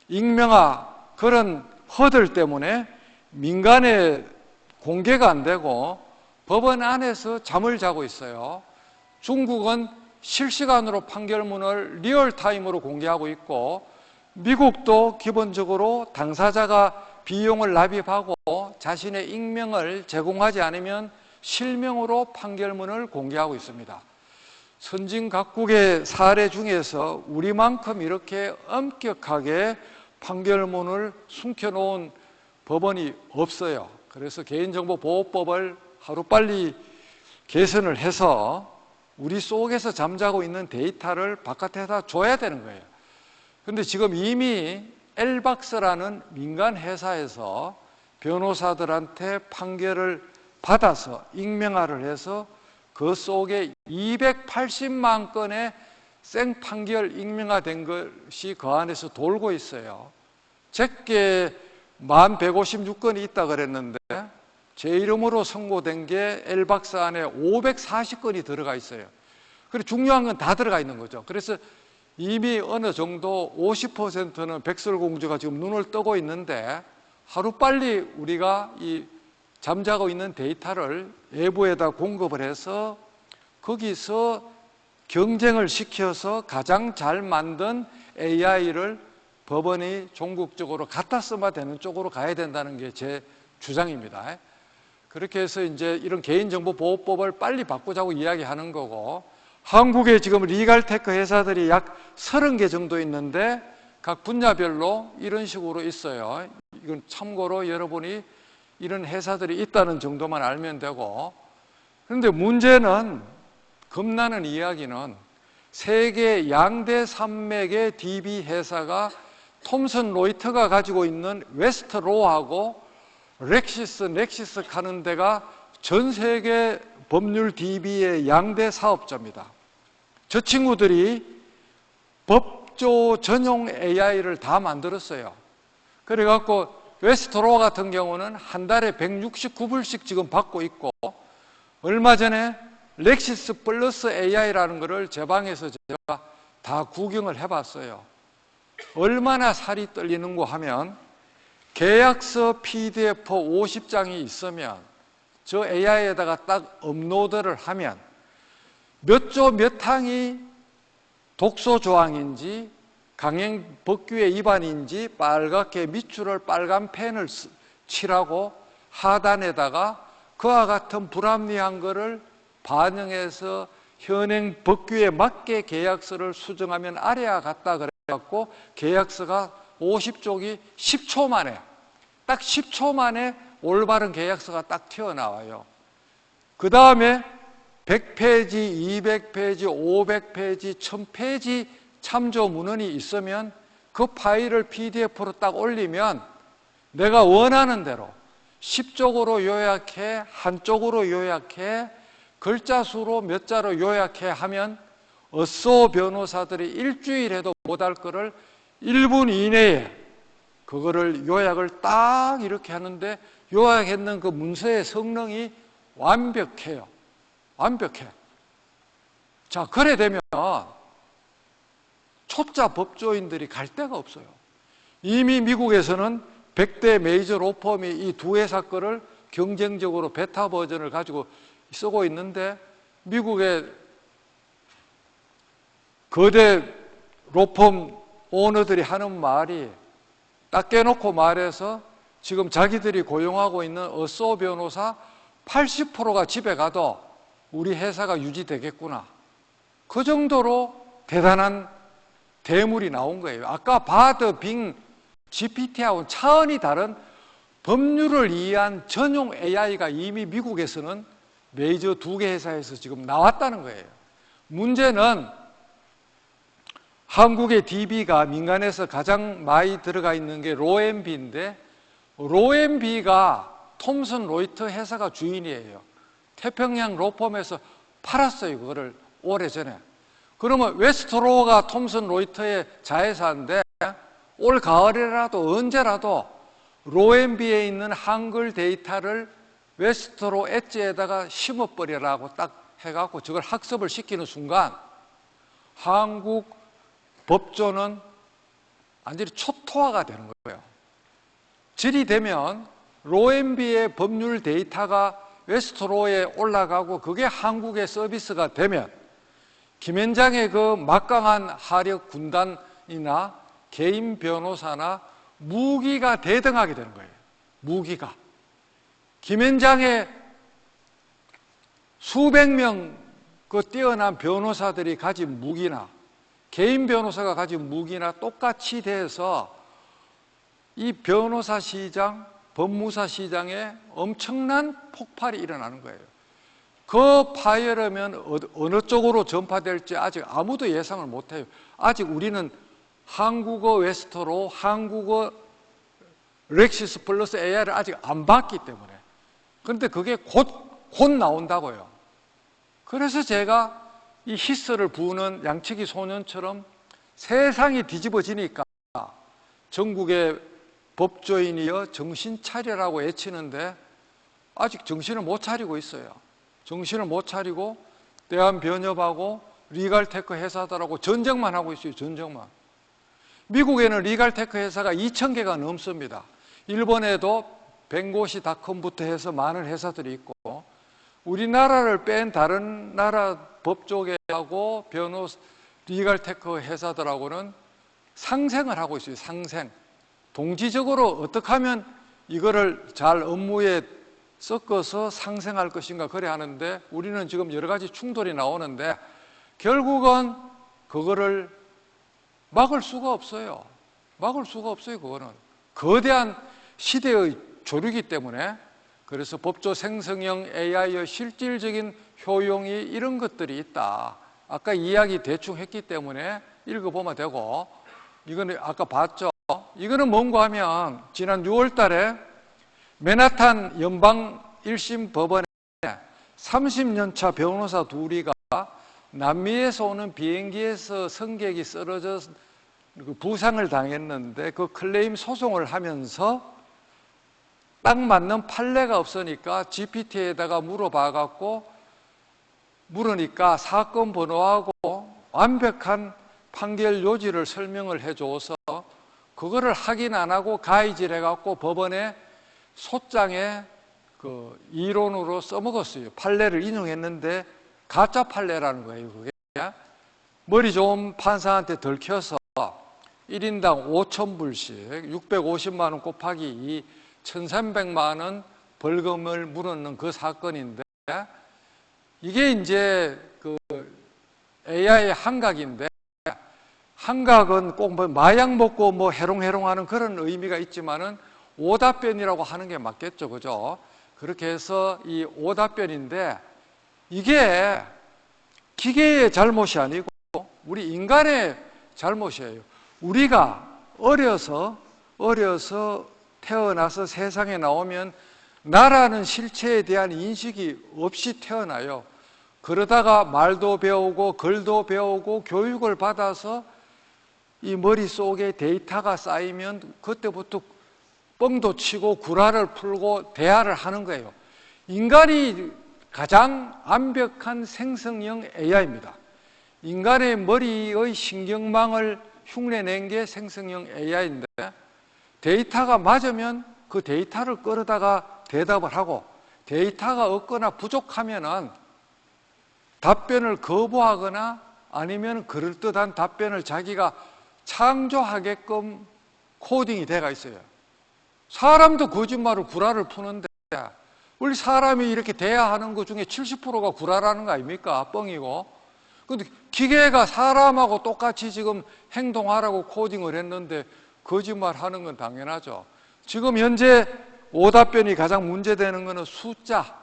익명화 그런 허들 때문에 민간에 공개가 안 되고 법원 안에서 잠을 자고 있어요. 중국은 실시간으로 판결문을 리얼타임으로 공개하고 있고, 미국도 기본적으로 당사자가 비용을 납입하고 자신의 익명을 제공하지 않으면 실명으로 판결문을 공개하고 있습니다. 선진 각국의 사례 중에서 우리만큼 이렇게 엄격하게 판결문을 숨겨놓은 법원이 없어요. 그래서 개인정보보호법을 하루빨리 개선을 해서 우리 속에서 잠자고 있는 데이터를 바깥에다 줘야 되는 거예요. 그런데 지금 이미 엘박스라는 민간 회사에서 변호사들한테 판결을 받아서 익명화를 해서 그 속에 280만 건의 생판결 익명화된 것이 그 안에서 돌고 있어요. 제게 1156건이 있다 그랬는데 제 이름으로 선고된 게 엘박스 안에 540건이 들어가 있어요. 그리고 중요한 건 다 들어가 있는 거죠. 그래서 이미 어느 정도 50%는 백설공주가 지금 눈을 뜨고 있는데, 하루빨리 우리가 이 잠자고 있는 데이터를 외부에다 공급을 해서 거기서 경쟁을 시켜서 가장 잘 만든 AI를 법원이 종국적으로 갖다 쓰면 되는 쪽으로 가야 된다는 게 제 주장입니다. 그렇게 해서 이제 이런 개인정보보호법을 빨리 바꾸자고 이야기하는 거고, 한국에 지금 리갈테크 회사들이 약 30개 정도 있는데 각 분야별로 이런 식으로 있어요. 이건 참고로 여러분이 이런 회사들이 있다는 정도만 알면 되고, 그런데 문제는, 겁나는 이야기는 세계 양대 산맥의 DB 회사가 톰슨 로이터가 가지고 있는 웨스트로하고 렉시스 하는 데가 전 세계 법률 DB의 양대 사업자입니다. 저 친구들이 법조 전용 AI를 다 만들었어요. 그래갖고 웨스트로 같은 경우는 한 달에 169불씩 지금 받고 있고, 얼마 전에 렉시스 플러스 AI라는 거를 제 방에서 제가 다 구경을 해봤어요. 얼마나 살이 떨리는고 하면 계약서 PDF 50장이 있으면 저 AI에다가 딱 업로드를 하면 몇 조 몇 항이 독소 조항인지 강행 법규의 위반인지 빨갛게 밑줄을 빨간 펜을 칠하고 하단에다가 그와 같은 불합리한 거를 반영해서 현행 법규에 맞게 계약서를 수정하면 아래와 같다 그래갖고 계약서가 50쪽이 10초 만에, 딱 10초 만에 올바른 계약서가 딱 튀어나와요. 그 다음에 100페이지, 200페이지, 500페이지, 1000페이지 참조 문헌이 있으면 그 파일을 PDF로 딱 올리면 내가 원하는 대로 10쪽으로 요약해, 한쪽으로 요약해, 글자 수로 몇 자로 요약해 하면 어쏘 변호사들이 일주일에도 못할 거를 1분 이내에 그거를 요약을 딱 이렇게 하는데, 요약했는 그 문서의 성능이 완벽해요. 완벽해. 자, 그래 되면 초짜 법조인들이 갈 데가 없어요. 이미 미국에서는 100대 메이저 로펌이 이 두 회사 거를 경쟁적으로 베타 버전을 가지고 쓰고 있는데, 미국의 거대 로펌 오너들이 하는 말이 딱 깨놓고 말해서 지금 자기들이 고용하고 있는 어쏘 변호사 80%가 집에 가도 우리 회사가 유지되겠구나. 그 정도로 대단한 대물이 나온 거예요. 아까 바드, 빙, GPT하고는 차원이 다른 법률을 이해한 전용 AI가 이미 미국에서는 메이저 2개 회사에서 지금 나왔다는 거예요. 문제는 한국의 DB가 민간에서 가장 많이 들어가 있는 게 로앤비인데, 로앤비가 톰슨 로이터 회사가 주인이에요. 태평양 로펌에서 팔았어요, 그거를 오래전에. 그러면 웨스트로가 톰슨 로이터의 자회사인데 올 가을이라도 언제라도 로앤비에 있는 한글 데이터를 웨스트로 엣지에다가 심어버리라고 딱 해갖고 저걸 학습을 시키는 순간 한국 법조는 완전히 초토화가 되는 거예요. 질이 되면 로앤비의 법률 데이터가 웨스트로에 올라가고 그게 한국의 서비스가 되면 김현장의 그 막강한 하력 군단이나 개인 변호사나 무기가 대등하게 되는 거예요. 무기가. 김현장의 수백 명 그 뛰어난 변호사들이 가진 무기나 개인 변호사가 가진 무기나 똑같이 돼서 이 변호사 시장, 법무사 시장에 엄청난 폭발이 일어나는 거예요. 그 파열하면 어느 쪽으로 전파될지 아직 아무도 예상을 못해요. 아직 우리는 한국어 웨스트로, 한국어 렉시스 플러스 AI를 아직 안 봤기 때문에. 그런데 그게 곧 나온다고요. 그래서 제가 이 히스를 부는 양치기 소년처럼 세상이 뒤집어지니까 전국의 법조인이여 정신 차려라고 외치는데 아직 정신을 못 차리고 있어요. 정신을 못 차리고 대한변협하고 리갈테크 회사들하고 전쟁만 하고 있어요. 전쟁만. 미국에는 리갈테크 회사가 2,000개가 넘습니다. 일본에도 弁護士.com부터 해서 많은 회사들이 있고 우리나라를 뺀 다른 나라 법조계하고 리갈테크 회사들하고는 상생을 하고 있어요. 상생. 동지적으로 어떻게 하면 이거를 잘 업무에 섞어서 상생할 것인가 그래 하는데 우리는 지금 여러 가지 충돌이 나오는데 결국은 그거를 막을 수가 없어요. 막을 수가 없어요. 그거는 거대한 시대의 조류기 때문에. 그래서 법조 생성형 AI의 실질적인 효용이 이런 것들이 있다. 아까 이야기 대충 했기 때문에 읽어보면 되고, 이거는 아까 봤죠. 이거는 뭔가 하면 지난 6월 달에 맨하탄 연방 1심 법원에 30년차 변호사 둘이가 남미에서 오는 비행기에서 승객이 쓰러져 부상을 당했는데 그 클레임 소송을 하면서 딱 맞는 판례가 없으니까 GPT에다가 물으니까 사건 번호하고 완벽한 판결 요지를 설명을 해줘서 그거를 확인 안 하고 가이질 해갖고 법원에 소장에 그 이론으로 써먹었어요. 판례를 인용했는데 가짜 판례라는 거예요. 그게 머리 좋은 판사한테 들켜서 1인당 5,000불씩 650만 원 곱하기 2 1,300만 원 벌금을 물었는 그 사건인데 이게 이제 그 AI의 한각인데 한각은 꼭 뭐 마약 먹고 뭐 해롱해롱하는 그런 의미가 있지만은 오답변이라고 하는 게 맞겠죠, 그죠? 그렇게 해서 이 오답변인데 이게 기계의 잘못이 아니고 우리 인간의 잘못이에요. 우리가 어려서 태어나서 세상에 나오면 나라는 실체에 대한 인식이 없이 태어나요. 그러다가 말도 배우고 글도 배우고 교육을 받아서 이 머릿속에 데이터가 쌓이면 그때부터 뻥도 치고 구라를 풀고 대화를 하는 거예요. 인간이 가장 완벽한 생성형 AI입니다. 인간의 머리의 신경망을 흉내낸 게 생성형 AI인데 데이터가 맞으면 그 데이터를 끌어다가 대답을 하고 데이터가 없거나 부족하면은 답변을 거부하거나 아니면 그럴듯한 답변을 자기가 창조하게끔 코딩이 돼가 있어요. 사람도 거짓말을 구라를 푸는데 우리 사람이 이렇게 대화하는 것 중에 70%가 구라라는 거 아닙니까? 뻥이고. 근데 기계가 사람하고 똑같이 지금 행동하라고 코딩을 했는데 거짓말하는 건 당연하죠. 지금 현재 오답변이 가장 문제되는 것은 숫자,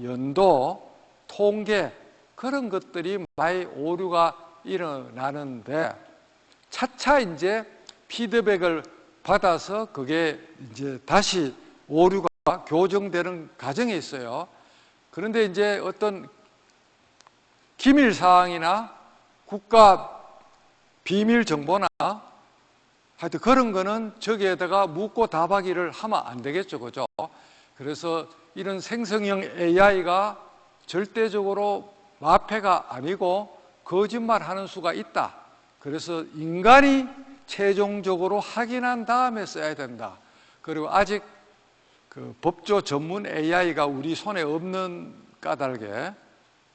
연도, 통계 그런 것들이 많이 오류가 일어나는데 차차 이제 피드백을 받아서 그게 이제 다시 오류가 교정되는 과정에 있어요. 그런데 이제 어떤 기밀 사항이나 국가 비밀 정보나 하여튼 그런 거는 저기에다가 묻고 답하기를 하면 안 되겠죠. 그죠? 그래서 이런 생성형 AI가 절대적으로 마패가 아니고 거짓말하는 수가 있다. 그래서 인간이 최종적으로 확인한 다음에 써야 된다. 그리고 아직 그 법조 전문 AI가 우리 손에 없는 까닭에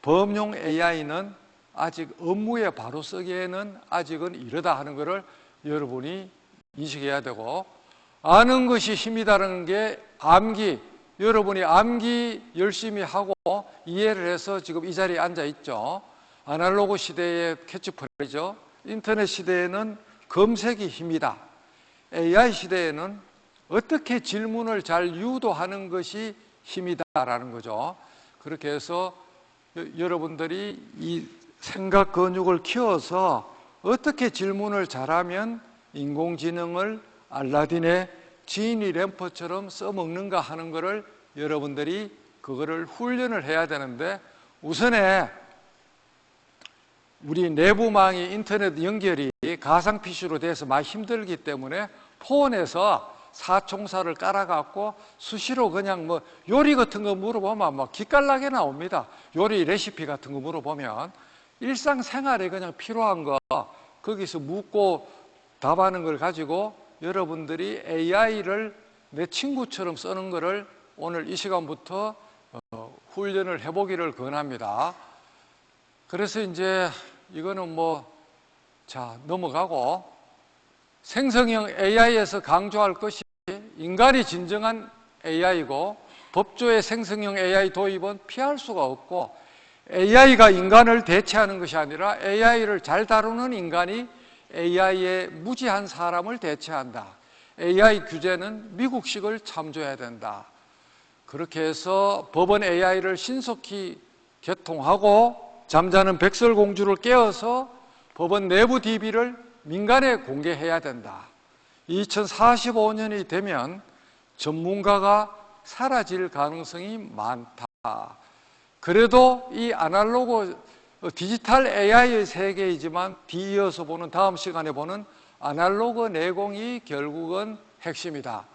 범용 AI는 아직 업무에 바로 쓰기에는 아직은 이르다 하는 것을 여러분이 인식해야 되고, 아는 것이 힘이다라는 게 암기, 여러분이 암기 열심히 하고 이해를 해서 지금 이 자리에 앉아 있죠. 아날로그 시대의 캐치프레이즈죠. 인터넷 시대에는 검색이 힘이다. AI 시대에는 어떻게 질문을 잘 유도하는 것이 힘이다라는 거죠. 그렇게 해서 여러분들이 이 생각 근육을 키워서 어떻게 질문을 잘하면 인공지능을 알라딘의 지니 램프처럼 써먹는가 하는 것을 여러분들이 그거를 훈련을 해야 되는데, 우선에 우리 내부망이 인터넷 연결이 가상 PC로 돼서 많이 힘들기 때문에 폰에서 사총사를 깔아갖고 수시로 그냥 뭐 요리 같은 거 물어보면 막 기깔나게 나옵니다. 요리 레시피 같은 거 물어보면 일상생활에 그냥 필요한 거 거기서 묻고 답하는 걸 가지고 여러분들이 AI를 내 친구처럼 쓰는 거를 오늘 이 시간부터 훈련을 해보기를 권합니다. 그래서 이제 이거는 자, 넘어가고, 생성형 AI에서 강조할 것이 인간이 진정한 AI고 법조의 생성형 AI 도입은 피할 수가 없고, AI가 인간을 대체하는 것이 아니라 AI를 잘 다루는 인간이 AI의 무지한 사람을 대체한다. AI 규제는 미국식을 참조해야 된다. 그렇게 해서 법원 AI를 신속히 개통하고 잠자는 백설공주를 깨워서 법원 내부 DB를 민간에 공개해야 된다. 2045년이 되면 전문가가 사라질 가능성이 많다. 그래도 이 아날로그 디지털 AI의 세계이지만 뒤이어서 보는, 다음 시간에 보는 아날로그 내공이 결국은 핵심이다.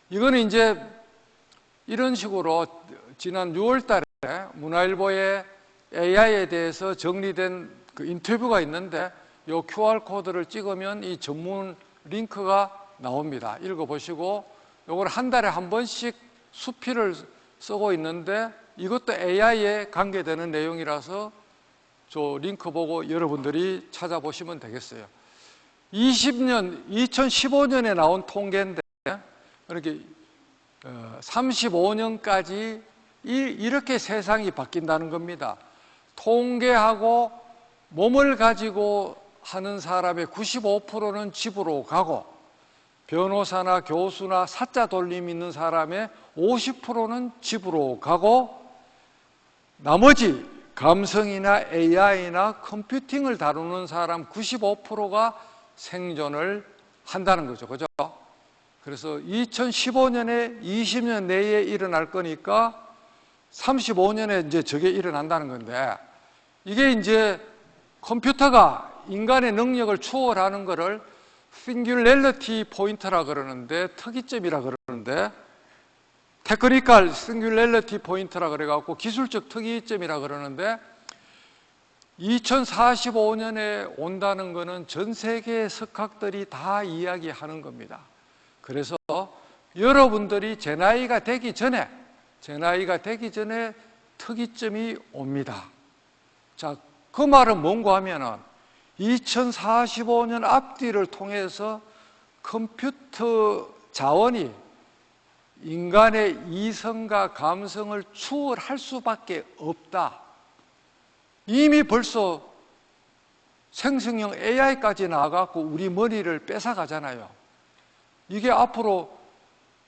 이거는 이제 이런 식으로 지난 6월 달에 문화일보에 AI에 대해서 정리된 그 인터뷰가 있는데, 이 QR코드를 찍으면 이 전문 링크가 나옵니다. 읽어보시고, 이걸 한 달에 한 번씩 수필을 쓰고 있는데 이것도 AI에 관계되는 내용이라서 저 링크 보고 여러분들이 찾아보시면 되겠어요. 2015년에 나온 통계인데, 이렇게 35년까지 이렇게 세상이 바뀐다는 겁니다. 통계하고 몸을 가지고 하는 사람의 95%는 집으로 가고, 변호사나 교수나 사자 돌림 있는 사람의 50%는 집으로 가고, 나머지 감성이나 AI나 컴퓨팅을 다루는 사람 95%가 생존을 한다는 거죠. 그죠? 그래서 2015년에 20년 내에 일어날 거니까 35년에 이제 저게 일어난다는 건데, 이게 이제 컴퓨터가 인간의 능력을 초월하는 것을 싱귤레리티 포인트라 그러는데, 특이점이라 그러는데, 테크니컬 싱귤레리티 포인트라 그래갖고 기술적 특이점이라 그러는데, 2045년에 온다는 것은 전 세계의 석학들이 다 이야기하는 겁니다. 그래서 여러분들이 제 나이가 되기 전에 특이점이 옵니다. 자, 그 말은 뭔가 하면은 2045년 앞뒤를 통해서 컴퓨터 자원이 인간의 이성과 감성을 추월할 수밖에 없다. 이미 벌써 생성형 AI까지 나와갖고 우리 머리를 뺏어가잖아요. 이게 앞으로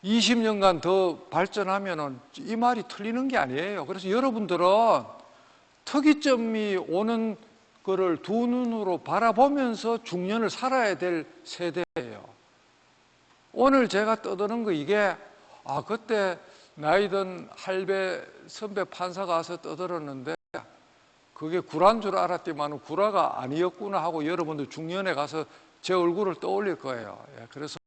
20년간 더 발전하면은 이 말이 틀리는 게 아니에요. 그래서 여러분들은 특이점이 오는 거를 두 눈으로 바라보면서 중년을 살아야 될 세대예요. 오늘 제가 떠드는 거 이게 그때 나이든 할배 선배 판사가 와서 떠들었는데 그게 구라인 줄 알았더만 구라가 아니었구나 하고 여러분들 중년에 가서 제 얼굴을 떠올릴 거예요. 그래서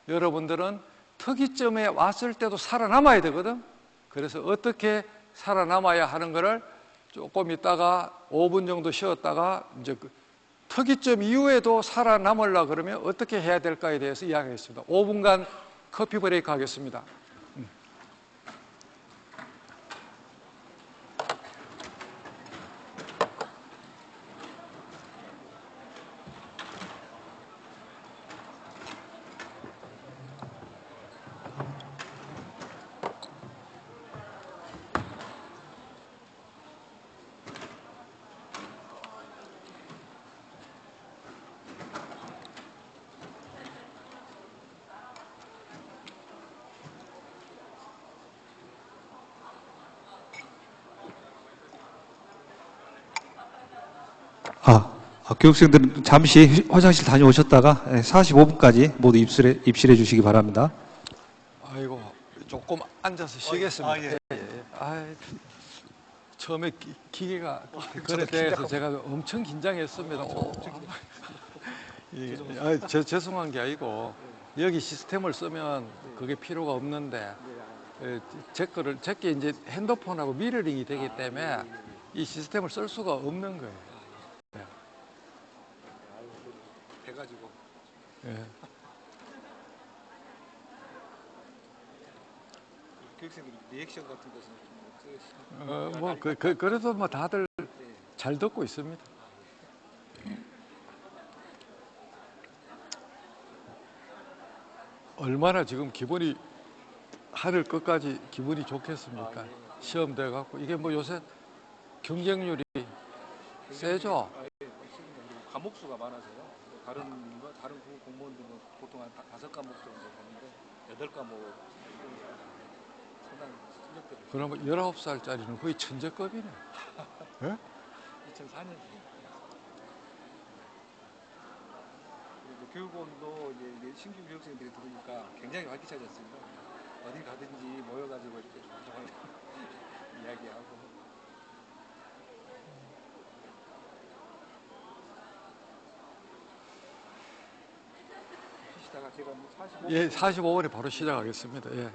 여러분들은 특이점에 왔을 때도 살아남아야 되거든. 그래서 어떻게 살아남아야 하는 거를 조금 있다가 5분 정도 쉬었다가 이제 특이점 이후에도 살아남으려고 그러면 어떻게 해야 될까에 대해서 이야기하겠습니다. 5분간 커피 브레이크 하겠습니다. 교육생들은 잠시 화장실 다녀오셨다가 45분까지 모두 입실해 주시기 바랍니다. 아이고, 조금 앉아서 쉬겠습니다. 처음에 기계가 그래 대해서 제가 엄청 긴장했습니다. 죄송한 게 아니고 여기 시스템을 쓰면 그게 필요가 없는데 제게 이제 핸드폰하고 미러링이 되기 때문에 이 시스템을 쓸 수가 없는 거예요. 해가지고. 교육생들 리액션 같은 것은 그래도 뭐 다들 잘 듣고 있습니다. 얼마나 지금 기분이 하늘 끝까지 기분이 좋겠습니까? 시험 돼갖고 이게 뭐 요새 경쟁률이 세죠. 과목 수가 많아서요. 다른 공무원들은 보통 한 5과목 정도 되는데 8과목 상당히 실력들이. 그러면 19살짜리는 거의 천재급이네. 2004년 교육원도 이제 신규 교육생들이 들으니까 굉장히 활기차졌습니다. 어디 가든지 모여가지고 이렇게 이야기하고. 쉬시다가 제가 45분. 예, 45분에 바로 시작하겠습니다. 예.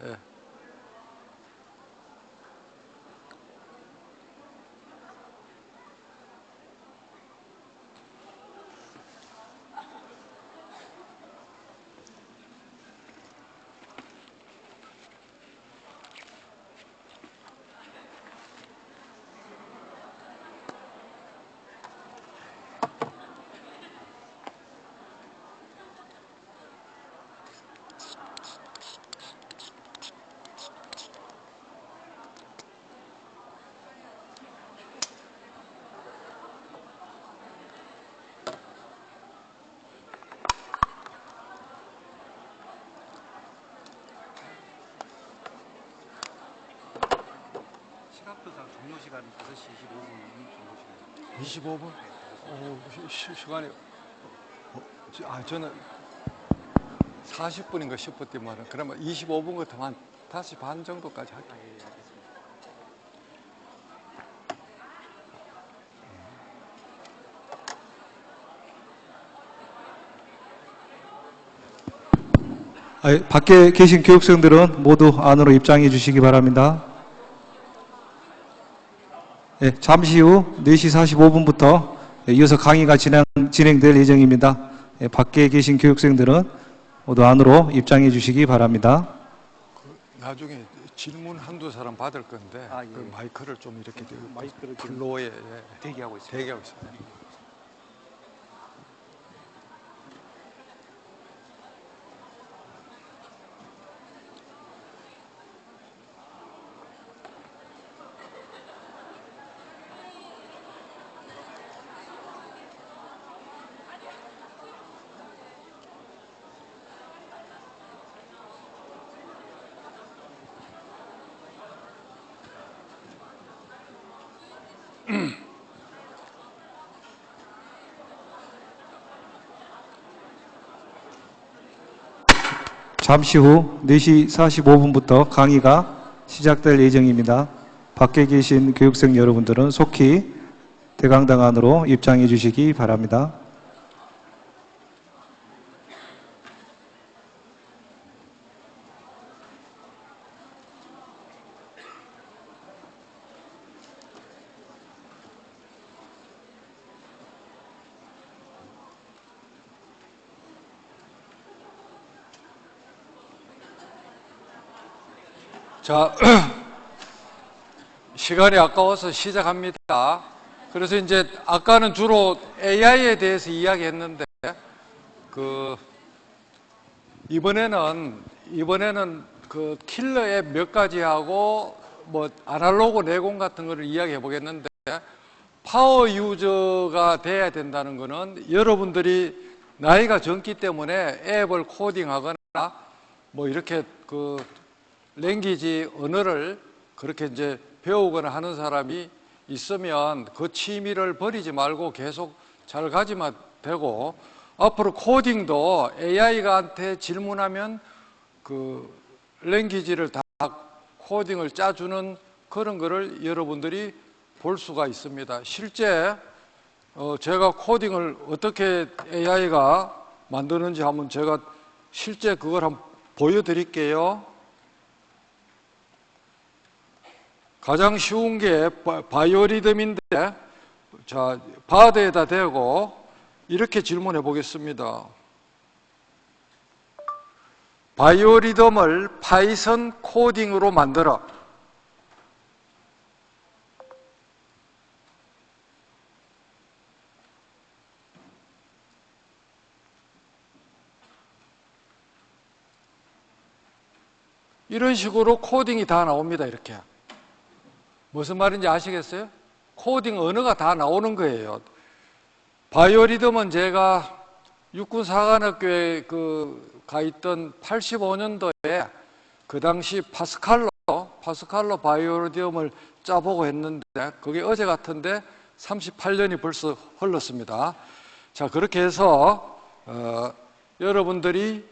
시각표상 종료 시간은 5시 25분 종료 시간. 25분? 시간이 저는 40분인가 싶었지만 그러면 25분 같으면 한 5시 반 정도까지 할게요. 밖에 계신 교육생들은 모두 안으로 입장해 주시기 바랍니다. 잠시 후 4시 45분부터 이어서 강의가 진행될 예정입니다. 밖에 계신 교육생들은 모두 안으로 입장해 주시기 바랍니다. 나중에 질문 한두 사람 받을 건데 그 마이크를 좀 이렇게 마이크를 플로어에 대기하고 있습니다. 대기하고 있습니다. 잠시 후 4시 45분부터 강의가 시작될 예정입니다. 밖에 계신 교육생 여러분들은 속히 대강당 안으로 입장해 주시기 바랍니다. 자, 시간이 아까워서 시작합니다. 그래서 이제 아까는 주로 AI에 대해서 이야기했는데, 이번에는 그 킬러 앱 몇 가지 하고 뭐 아날로그 내공 같은 거를 이야기해 보겠는데, 파워 유저가 돼야 된다는 거는 여러분들이 나이가 젊기 때문에 앱을 코딩하거나 뭐 이렇게 그 랭귀지 언어를 그렇게 이제 배우거나 하는 사람이 있으면 그 취미를 버리지 말고 계속 잘 가지면 되고, 앞으로 코딩도 AI한테 질문하면 그 랭귀지를 다 코딩을 짜주는 그런 거를 여러분들이 볼 수가 있습니다. 실제 제가 코딩을 어떻게 AI가 만드는지 한번 제가 실제 그걸 한번 보여드릴게요. 가장 쉬운 게 바이오리듬인데, 자, 바드에다 대고 이렇게 질문해 보겠습니다. 바이오리듬을 파이썬 코딩으로 만들어. 이런 식으로 코딩이 다 나옵니다. 이렇게. 무슨 말인지 아시겠어요? 코딩 언어가 다 나오는 거예요. 바이오리듬은 제가 육군사관학교에 가 있던 85년도에 그 당시 파스칼로 바이오리듬을 짜보고 했는데, 그게 어제 같은데 38년이 벌써 흘렀습니다. 자, 그렇게 해서 여러분들이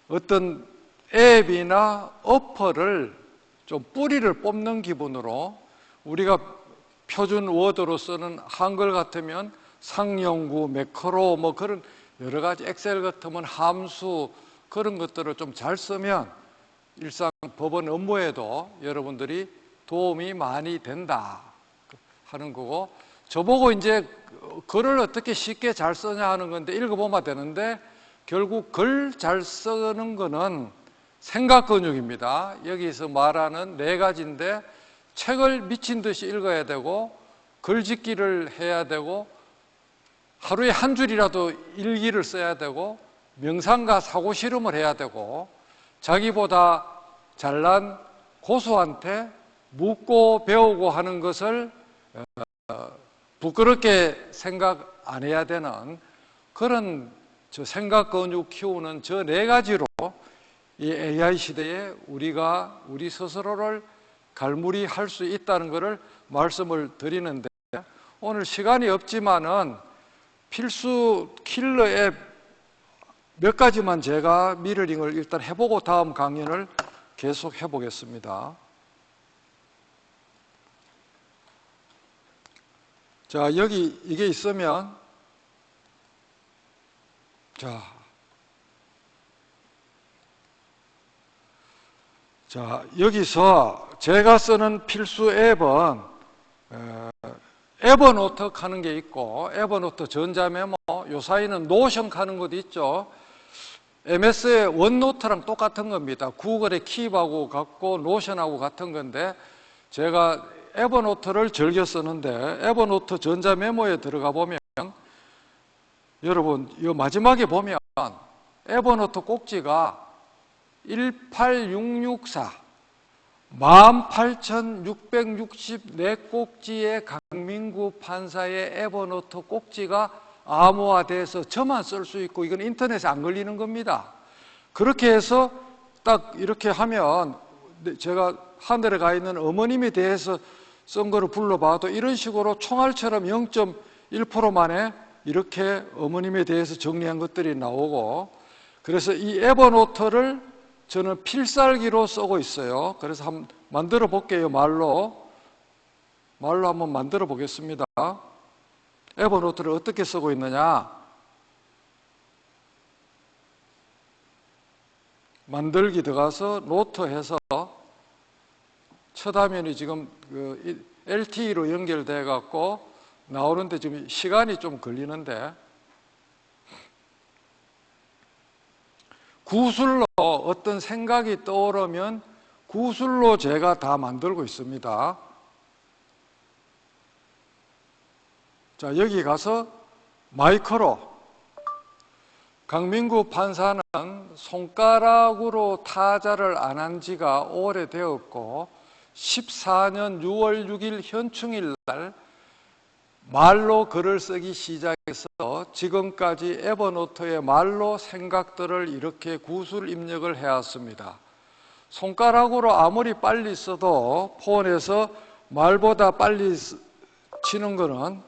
어떤 앱이나 어퍼를 좀 뿌리를 뽑는 기분으로, 우리가 표준 워드로 쓰는 한글 같으면 상용구, 매크로 뭐 그런 여러 가지, 엑셀 같으면 함수, 그런 것들을 좀 잘 쓰면 일상 법원 업무에도 여러분들이 도움이 많이 된다 하는 거고, 저보고 이제 글을 어떻게 쉽게 잘 쓰냐 하는 건데, 읽어보면 되는데 결국 글 잘 쓰는 거는 생각 근육입니다. 여기서 말하는 4가지인데, 책을 미친 듯이 읽어야 되고, 글짓기를 해야 되고, 하루에 한 줄이라도 일기를 써야 되고, 명상과 사고 실험을 해야 되고, 자기보다 잘난 고수한테 묻고 배우고 하는 것을 부끄럽게 생각 안 해야 되는 그런 생각 근육 키우는 저 4가지로 이 AI 시대에 우리가 우리 스스로를 갈무리할 수 있다는 것을 말씀을 드리는데, 오늘 시간이 없지만은 필수 킬러 앱 몇 가지만 제가 미러링을 일단 해보고 다음 강연을 계속 해보겠습니다. 자, 여기 이게 있으면, 자, 여기서 제가 쓰는 필수 앱은 에버노트 하는 게 있고, 에버노트 전자메모, 요 사이는 노션 하는 것도 있죠. MS의 원노트랑 똑같은 겁니다. 구글의 킵하고 같고 노션하고 같은 건데, 제가 에버노트를 즐겨 쓰는데, 에버노트 전자메모에 들어가 보면 여러분 이 마지막에 보면 에버노트 꼭지가 18664 18,664꼭지의 강민구 판사의 에버노트 꼭지가 암호화돼서 저만 쓸 수 있고, 이건 인터넷에 안 걸리는 겁니다. 그렇게 해서 딱 이렇게 하면, 제가 하늘에 가 있는 어머님에 대해서 쓴 거를 불러봐도 이런 식으로 총알처럼 0.1% 만에 이렇게 어머님에 대해서 정리한 것들이 나오고, 그래서 이 에버노트를 저는 필살기로 쓰고 있어요. 그래서 한번 만들어 볼게요. 말로 한번 만들어 보겠습니다. 에버노트를 어떻게 쓰고 있느냐. 만들기 들어가서 노트 해서 첫 화면이 지금 그 LTE로 연결돼 갖고 나오는데 지금 시간이 좀 걸리는데, 구술로 어떤 생각이 떠오르면 구술로 제가 다 만들고 있습니다. 자, 여기 가서 마이크로, 강민구 판사는 손가락으로 타자를 안 한 지가 오래되었고 14년 6월 6일 현충일 날 말로 글을 쓰기 시작해서 지금까지 에버노트에 말로 생각들을 이렇게 구술 입력을 해왔습니다. 손가락으로 아무리 빨리 써도 폰에서 말보다 빨리 치는 거는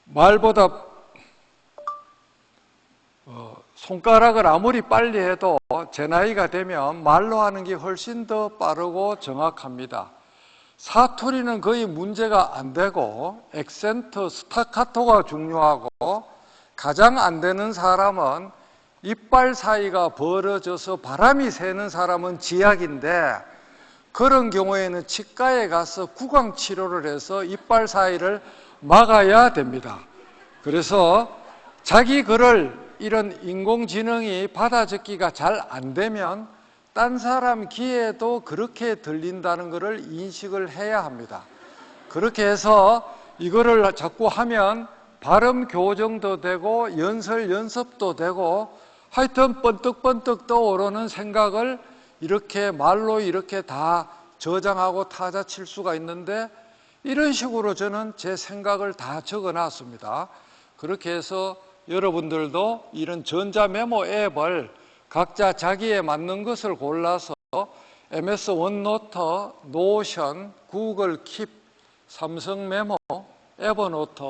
말보다 손가락을 아무리 빨리 해도 제 나이가 되면 말로 하는 게 훨씬 더 빠르고 정확합니다. 사투리는 거의 문제가 안 되고 액센트, 스타카토가 중요하고, 가장 안 되는 사람은 이빨 사이가 벌어져서 바람이 새는 사람은 지약인데, 그런 경우에는 치과에 가서 구강 치료를 해서 이빨 사이를 막아야 됩니다. 그래서 자기 글을 이런 인공지능이 받아적기가 잘 안 되면 딴 사람 귀에도 그렇게 들린다는 것을 인식을 해야 합니다. 그렇게 해서 이거를 자꾸 하면 발음 교정도 되고 연설 연습도 되고, 하여튼 번뜩번뜩 떠오르는 생각을 이렇게 말로 이렇게 다 저장하고 타자 칠 수가 있는데, 이런 식으로 저는 제 생각을 다 적어 놨습니다. 그렇게 해서 여러분들도 이런 전자메모 앱을 각자 자기에 맞는 것을 골라서 MS 원노트, 노션, 구글 킵, 삼성 메모, 에버노트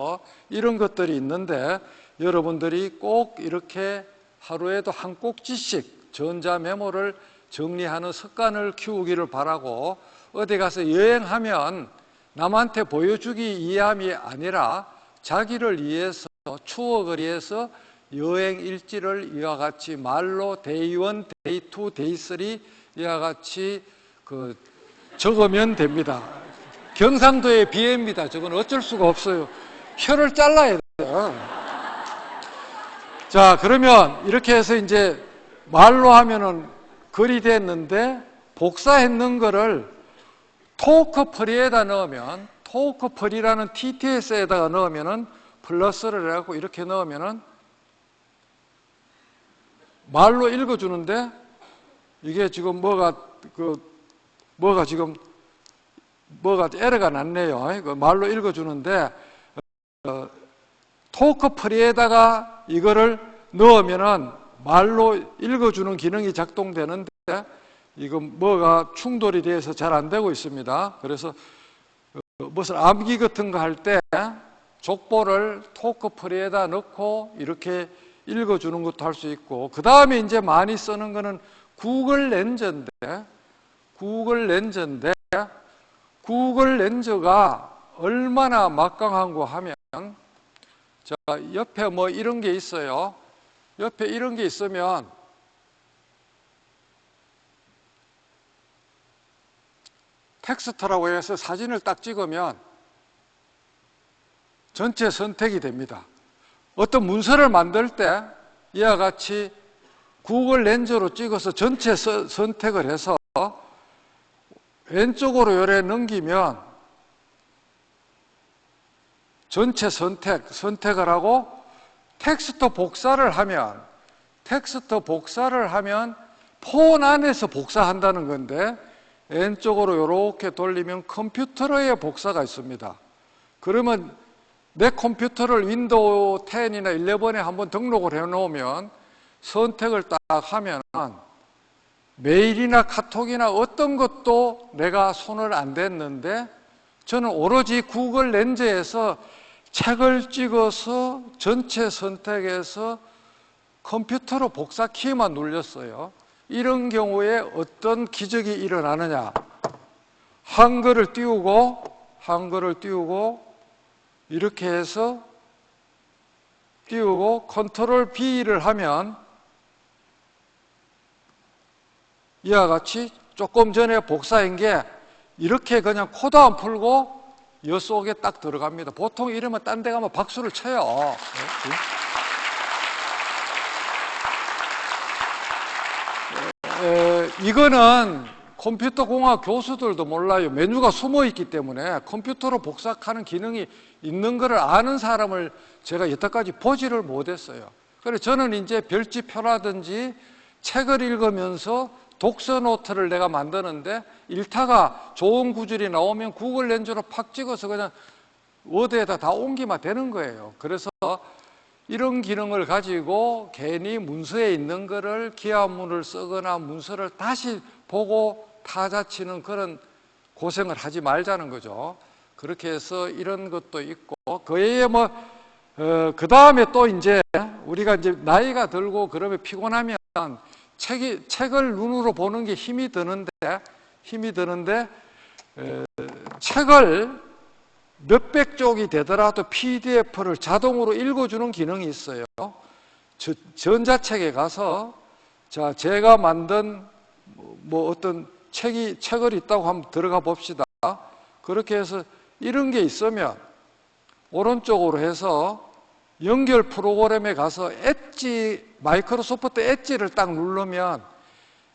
이런 것들이 있는데, 여러분들이 꼭 이렇게 하루에도 한 꼭지씩 전자메모를 정리하는 습관을 키우기를 바라고, 어디 가서 여행하면 남한테 보여주기 위함이 아니라 자기를 위해서, 추억을 위해서 여행 일지를 이와 같이 말로 데이 1, 데이 2, 데이 3 이와 같이 적으면 됩니다. 경상도의 비애입니다. 저건 어쩔 수가 없어요. 혀를 잘라야 돼요. 자, 그러면 이렇게 해서 이제 말로 하면은 글이 됐는데, 복사했는 거를 토크프리에다 넣으면, 토크프리라는 TTS에다가 넣으면은 플러스를 해갖고 이렇게 넣으면은 말로 읽어주는데, 이게 지금 뭐가 에러가 났네요. 말로 읽어주는데, 토크프리에다가 이거를 넣으면은 말로 읽어주는 기능이 작동되는데, 이건 뭐가 충돌이 돼서 잘 안 되고 있습니다. 그래서 무슨 암기 같은 거 할 때 족보를 토크프리에다 넣고 이렇게 읽어주는 것도 할 수 있고, 그 다음에 이제 많이 쓰는 거는 구글 렌즈인데, 구글 렌즈가 얼마나 막강한고 하면, 자, 옆에 뭐 이런 게 있어요. 옆에 이런 게 있으면 텍스트라고 해서 사진을 딱 찍으면 전체 선택이 됩니다. 어떤 문서를 만들 때 이와 같이 구글 렌즈로 찍어서 전체 선택을 해서 왼쪽으로 요래 넘기면 전체 선택을 하고, 텍스트 복사를 하면 폰 안에서 복사한다는 건데, 왼쪽으로 이렇게 돌리면 컴퓨터로의 복사가 있습니다. 그러면 내 컴퓨터를 윈도우 10이나 11에 한번 등록을 해놓으면 선택을 딱 하면 메일이나 카톡이나 어떤 것도 내가 손을 안 댔는데, 저는 오로지 구글 렌즈에서 책을 찍어서 전체 선택해서 컴퓨터로 복사 키만 눌렸어요. 이런 경우에 어떤 기적이 일어나느냐. 한글을 띄우고 이렇게 해서 띄우고 컨트롤 B를 하면 이와 같이 조금 전에 복사한 게 이렇게 그냥 코도 안 풀고 여 속에 딱 들어갑니다. 보통 이러면 딴 데 가면 박수를 쳐요. 이거는 컴퓨터 공학 교수들도 몰라요. 메뉴가 숨어 있기 때문에 컴퓨터로 복사하는 기능이 있는 것을 아는 사람을 제가 여태까지 보지를 못했어요. 그래서 저는 이제 별지표라든지 책을 읽으면서 독서 노트를 내가 만드는데 일타가 좋은 구절이 나오면 구글 렌즈로 팍 찍어서 그냥 워드에다 다 옮기면 되는 거예요. 그래서 이런 기능을 가지고 괜히 문서에 있는 거를 기하문을 쓰거나 문서를 다시 보고 타자치는 그런 고생을 하지 말자는 거죠. 그렇게 해서 이런 것도 있고, 그 외에 그 다음에 또 이제 우리가 이제 나이가 들고 그러면 피곤하면 책을 눈으로 보는 게 힘이 드는데 책을 몇백 쪽이 되더라도 PDF를 자동으로 읽어주는 기능이 있어요. 전자책에 가서 자, 제가 만든 어떤 책을 있다고 한번 들어가 봅시다. 그렇게 해서 이런 게 있으면 오른쪽으로 해서 연결 프로그램에 가서 마이크로소프트 엣지를 딱 누르면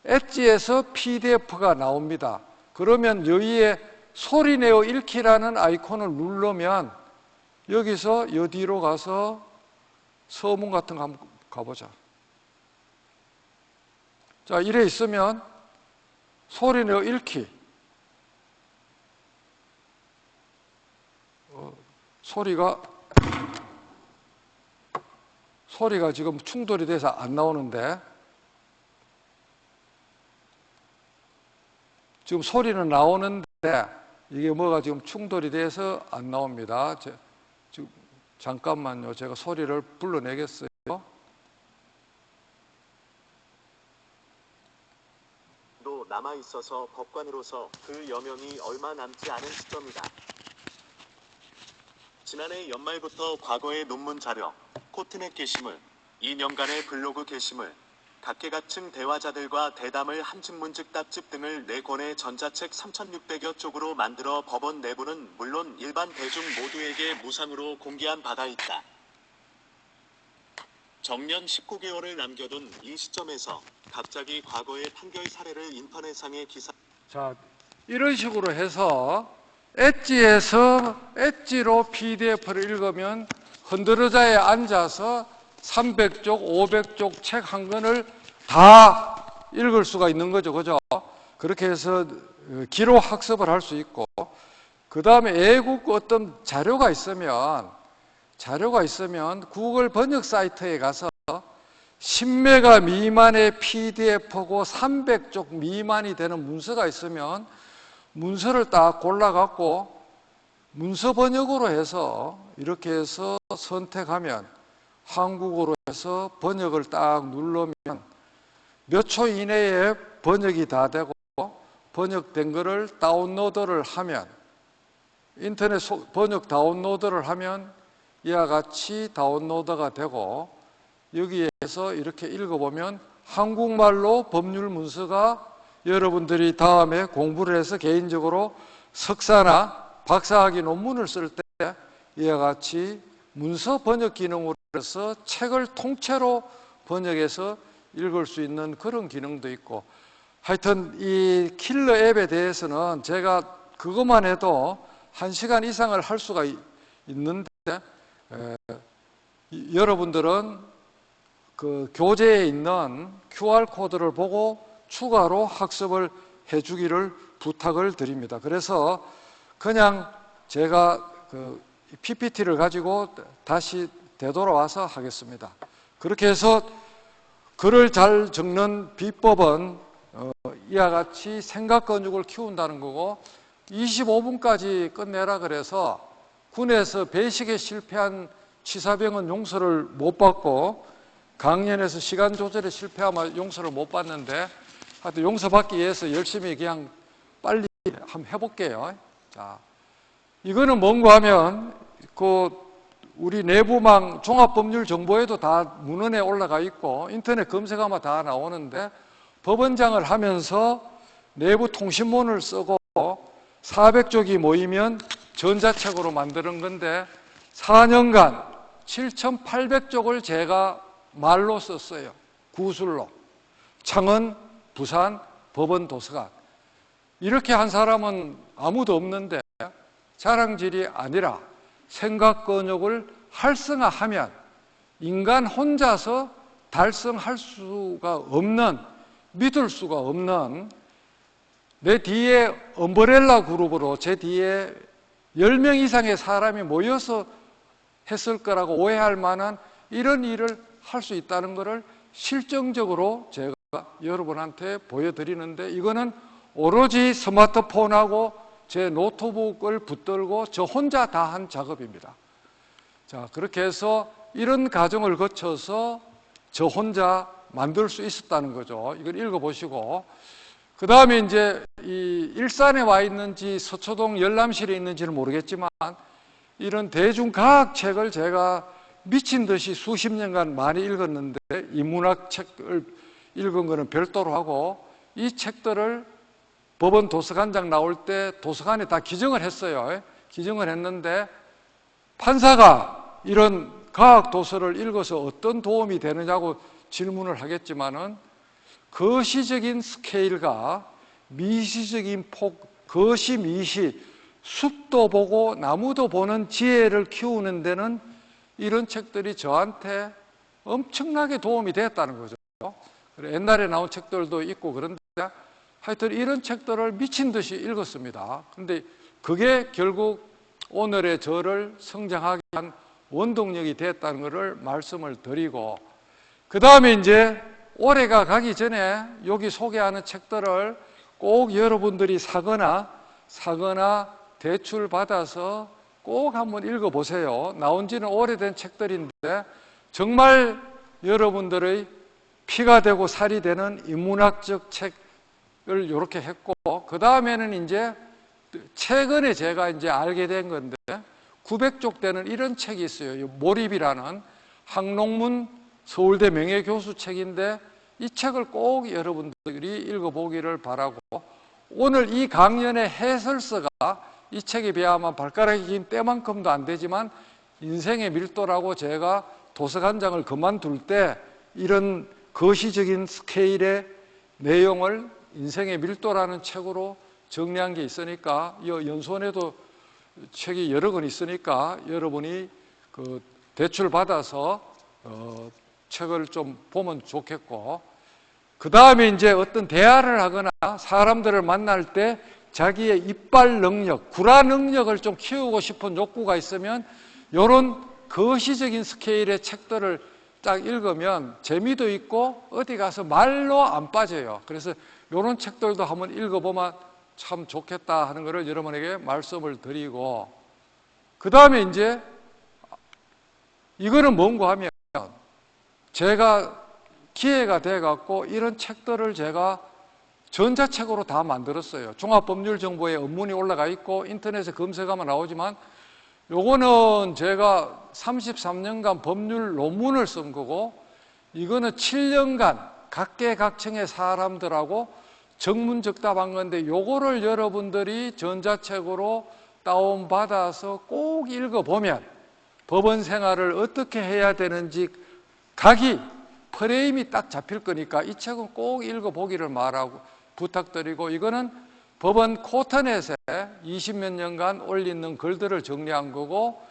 엣지에서 PDF가 나옵니다. 그러면 여기에 소리내어 읽기라는 아이콘을 누르면 여기서 여 뒤로 가서 서문 같은 거 한번 가보자. 자, 이래 있으면 소리내어 읽기. 소리가 지금 충돌이 돼서 안 나오는데 지금 소리는 나오는데 이게 뭐가 지금 충돌이 돼서 안 나옵니다. 지금 잠깐만요. 제가 소리를 불러내겠어요. 도 남아있어서 법관으로서 그 여명이 얼마 남지 않은 시점이다. 지난해 연말부터 과거의 논문 자료, 코트넷 게시물, 2년간의 블로그 게시물, 각계각층 대화자들과 대담을 한증문즉 답집 등을 4권의 전자책 3,600여 쪽으로 만들어 법원 내부는 물론 일반 대중 모두에게 무상으로 공개한 바가 있다. 정년 19개월을 남겨둔 이 시점에서 갑자기 과거의 판결 사례를 인터넷상에 자, 이런 식으로 해서 엣지로 PDF를 읽으면 흔들의자에 앉아서 300쪽, 500쪽 책 한 권을 다 읽을 수가 있는 거죠. 그죠? 그렇게 해서 기록 학습을 할 수 있고, 그 다음에 애국 어떤 자료가 있으면 구글 번역 사이트에 가서 10메가 미만의 PDF고 300쪽 미만이 되는 문서가 있으면 문서를 딱 골라갖고 문서 번역으로 해서 이렇게 해서 선택하면 한국어로 해서 번역을 딱 누르면 몇 초 이내에 번역이 다 되고 번역된 거를 다운로드를 하면 인터넷 번역 다운로드를 하면 이와 같이 다운로드가 되고 여기에서 이렇게 읽어보면 한국말로 법률 문서가 여러분들이 다음에 공부를 해서 개인적으로 석사나 박사학위 논문을 쓸 때 이와 같이 문서 번역 기능으로 해서 책을 통째로 번역해서 읽을 수 있는 그런 기능도 있고, 하여튼 이 킬러 앱에 대해서는 제가 그것만 해도 1시간 이상을 할 수가 있는데 여러분들은 그 교재에 있는 QR코드를 보고 추가로 학습을 해주기를 부탁을 드립니다. 그래서 그냥 제가 그 PPT를 가지고 다시 되돌아와서 하겠습니다. 그렇게 해서 글을 잘 적는 비법은 이와 같이 생각 건축을 키운다는 거고, 25분까지 끝내라 그래서 군에서 배식에 실패한 치사병은 용서를 못 받고 강연에서 시간 조절에 실패하면 용서를 못 받는데 하여튼 용서받기 위해서 열심히 그냥 빨리 한번 해볼게요. 자, 이거는 뭔가 하면 우리 내부망 종합법률정보에도 다 문헌에 올라가 있고 인터넷 검색하면 다 나오는데, 법원장을 하면서 내부 통신문을 쓰고 400쪽이 모이면 전자책으로 만드는 건데 4년간 7,800쪽을 제가 말로 썼어요. 구술로. 창원, 부산, 법원 도서관. 이렇게 한 사람은 아무도 없는데, 자랑질이 아니라 생각권역을 활성화하면 인간 혼자서 달성할 수가 없는, 믿을 수가 없는, 내 뒤에 엄브렐라 그룹으로 제 뒤에 10명 이상의 사람이 모여서 했을 거라고 오해할 만한 이런 일을 할 수 있다는 것을 실정적으로 제가 여러분한테 보여드리는데, 이거는 오로지 스마트폰하고 제 노트북을 붙들고 저 혼자 다 한 작업입니다. 자, 그렇게 해서 이런 과정을 거쳐서 저 혼자 만들 수 있었다는 거죠. 이걸 읽어보시고, 그 다음에 이제 이 일산에 와 있는지 서초동 열람실에 있는지는 모르겠지만, 이런 대중과학 책을 제가 미친 듯이 수십 년간 많이 읽었는데, 인문학 책을 읽은 거는 별도로 하고, 이 책들을 법원 도서관장 나올 때 도서관에 다 기증을 했어요. 기증을 했는데, 판사가 이런 과학 도서를 읽어서 어떤 도움이 되느냐고 질문을 하겠지만은, 거시적인 스케일과 미시적인 폭, 거시, 미시, 숲도 보고 나무도 보는 지혜를 키우는 데는 이런 책들이 저한테 엄청나게 도움이 됐다는 거죠. 옛날에 나온 책들도 있고 그런데 하여튼 이런 책들을 미친 듯이 읽었습니다. 그런데 그게 결국 오늘의 저를 성장하게 한 원동력이 됐다는 것을 말씀을 드리고, 그 다음에 이제 올해가 가기 전에 여기 소개하는 책들을 꼭 여러분들이 사거나 대출 받아서 꼭 한번 읽어보세요. 나온 지는 오래된 책들인데 정말 여러분들의 피가 되고 살이 되는 인문학적 책을 이렇게 했고, 그 다음에는 이제 최근에 제가 이제 알게 된 건데 900쪽 되는 이런 책이 있어요. 몰입이라는 항농문 서울대 명예교수 책인데, 이 책을 꼭 여러분들이 읽어보기를 바라고, 오늘 이 강연의 해설서가 이 책에 비하면 발가락이 긴 때만큼도 안 되지만 인생의 밀도라고, 제가 도서관장을 그만둘 때 이런 거시적인 스케일의 내용을 인생의 밀도라는 책으로 정리한 게 있으니까, 이 연수원에도 책이 여러 권 있으니까 여러분이 그 대출 받아서 책을 좀 보면 좋겠고, 그 다음에 이제 어떤 대화를 하거나 사람들을 만날 때 자기의 이빨 능력, 구라 능력을 좀 키우고 싶은 욕구가 있으면 이런 거시적인 스케일의 책들을 딱 읽으면 재미도 있고 어디 가서 말로 안 빠져요. 그래서 이런 책들도 한번 읽어보면 참 좋겠다 하는 것을 여러분에게 말씀을 드리고, 그 다음에 이제 이거는 뭔가 하면 제가 기회가 돼갖고 이런 책들을 제가 전자책으로 다 만들었어요. 종합법률정보에 원문이 올라가 있고 인터넷에 검색하면 나오지만, 요거는 제가 33년간 법률 논문을 쓴 거고, 이거는 7년간 각계각층의 사람들하고 정문적답한 건데, 요거를 여러분들이 전자책으로 다운받아서 꼭 읽어보면 법원 생활을 어떻게 해야 되는지 각이 프레임이 딱 잡힐 거니까 이 책은 꼭 읽어보기를 부탁드리고, 이거는 법원 코터넷에 20몇 년간 올리는 글들을 정리한 거고,